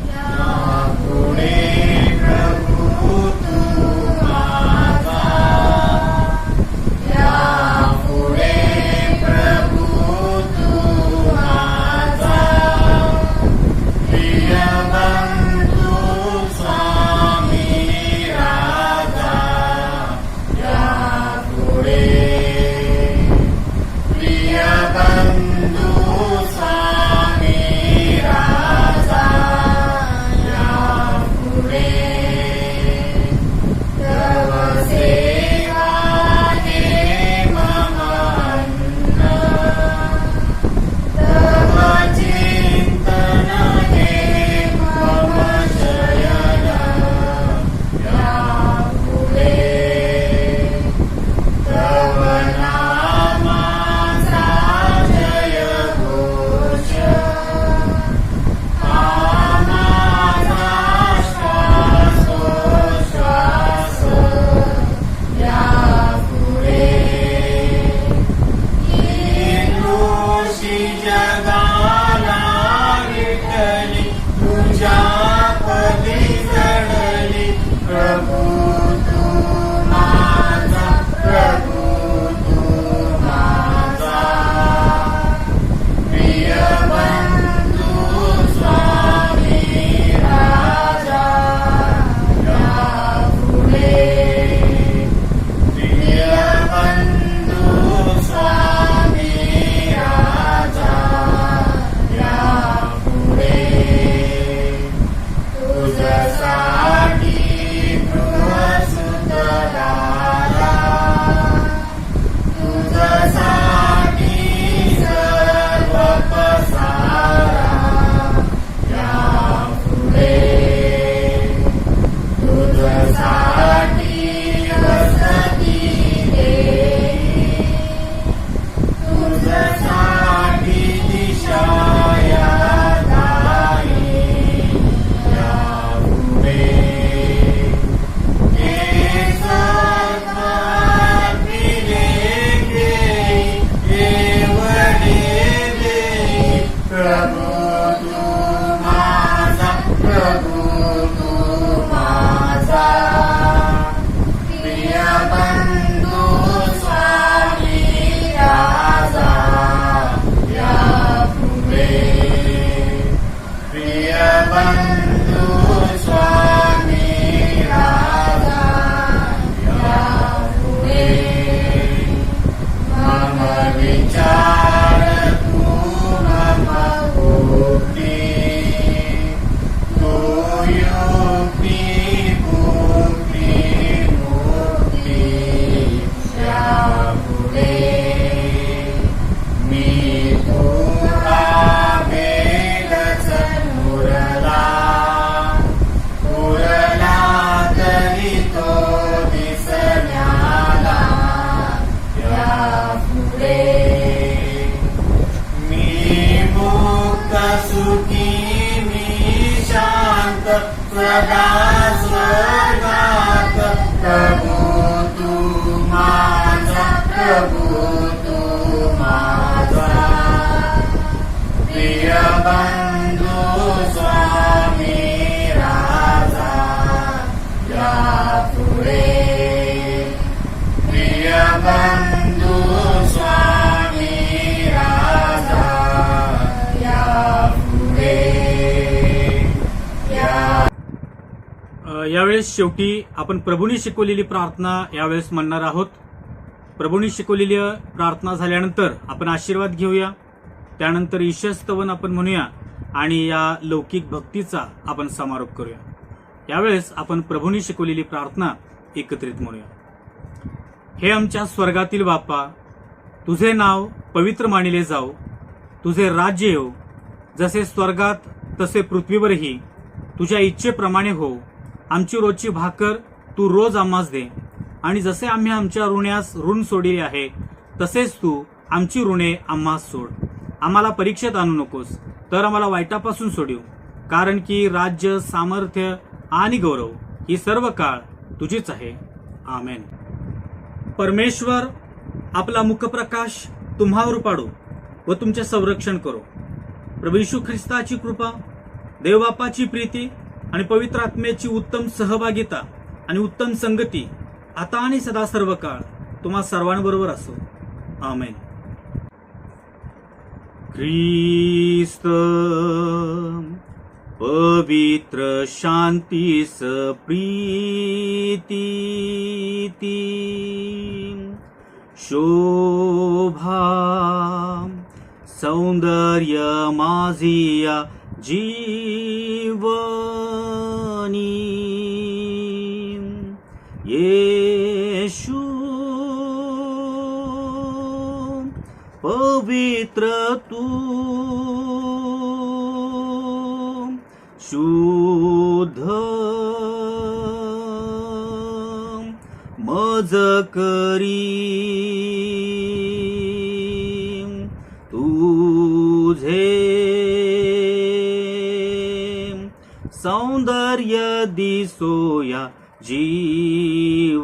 सदा स्वर्गात प्रभू तू माझा, प्रभू तू माझा. प्रिय बंधू स्वामी राजा या पुढे, प्रिय बंधू स्वामी राजा या पुढे. यावेळेस शेवटी आपण प्रभूंनी शिकवलेली प्रार्थना यावेळेस म्हणणार आहोत. प्रभूंनी शिकवलेली प्रार्थना झाल्यानंतर आपण आशीर्वाद घेऊया, त्यानंतर ईशस्तवन आपण म्हणूया आणि या लौकिक भक्तीचा आपण समारोप करूया. यावेळेस आपण प्रभूंनी शिकवलेली प्रार्थना एकत्रित म्हणूया. हे आमच्या स्वर्गातील बापा, तुझे नाव पवित्र मानिले जाओ, तुझे राज्य येऊ, जसे स्वर्गात तसे पृथ्वीवरही तुझ्या इच्छेप्रमाणे हो. आमची रोजची भाकर तू रोज आम्हास दे, आणि जसे आम्ही आमच्या ऋण्यास ऋण सोडले आहे तसेच तू आमची ऋणे आम्हास सोड. आम्हाला परीक्षेत आणू नकोस, तर आम्हाला वाईटापासून सोडव, कारण की राज्य, सामर्थ्य आणि गौरव ही सर्व काळ तुझीच आहे. आमेन. परमेश्वर आपला मुखप्रकाश तुम्हावर पाडो व तुमचे संरक्षण करो. प्रभू येशू ख्रिस्ताची कृपा, देवबापाची प्रीती आणि पवित्र आत्म्याची उत्तम सहभागिता आणि उत्तम संगती आता आणि सदा सर्व काळ तुम्हा सर्वांबरोबर असो. आमेन. ख्रिस्त पवित्र शांती प्रीती शोभा सौंदर्य माझिया जीवनी येशू पवित्र तू शुद्ध मज करी तुझे सौंदर्य दिसोया जीवनी.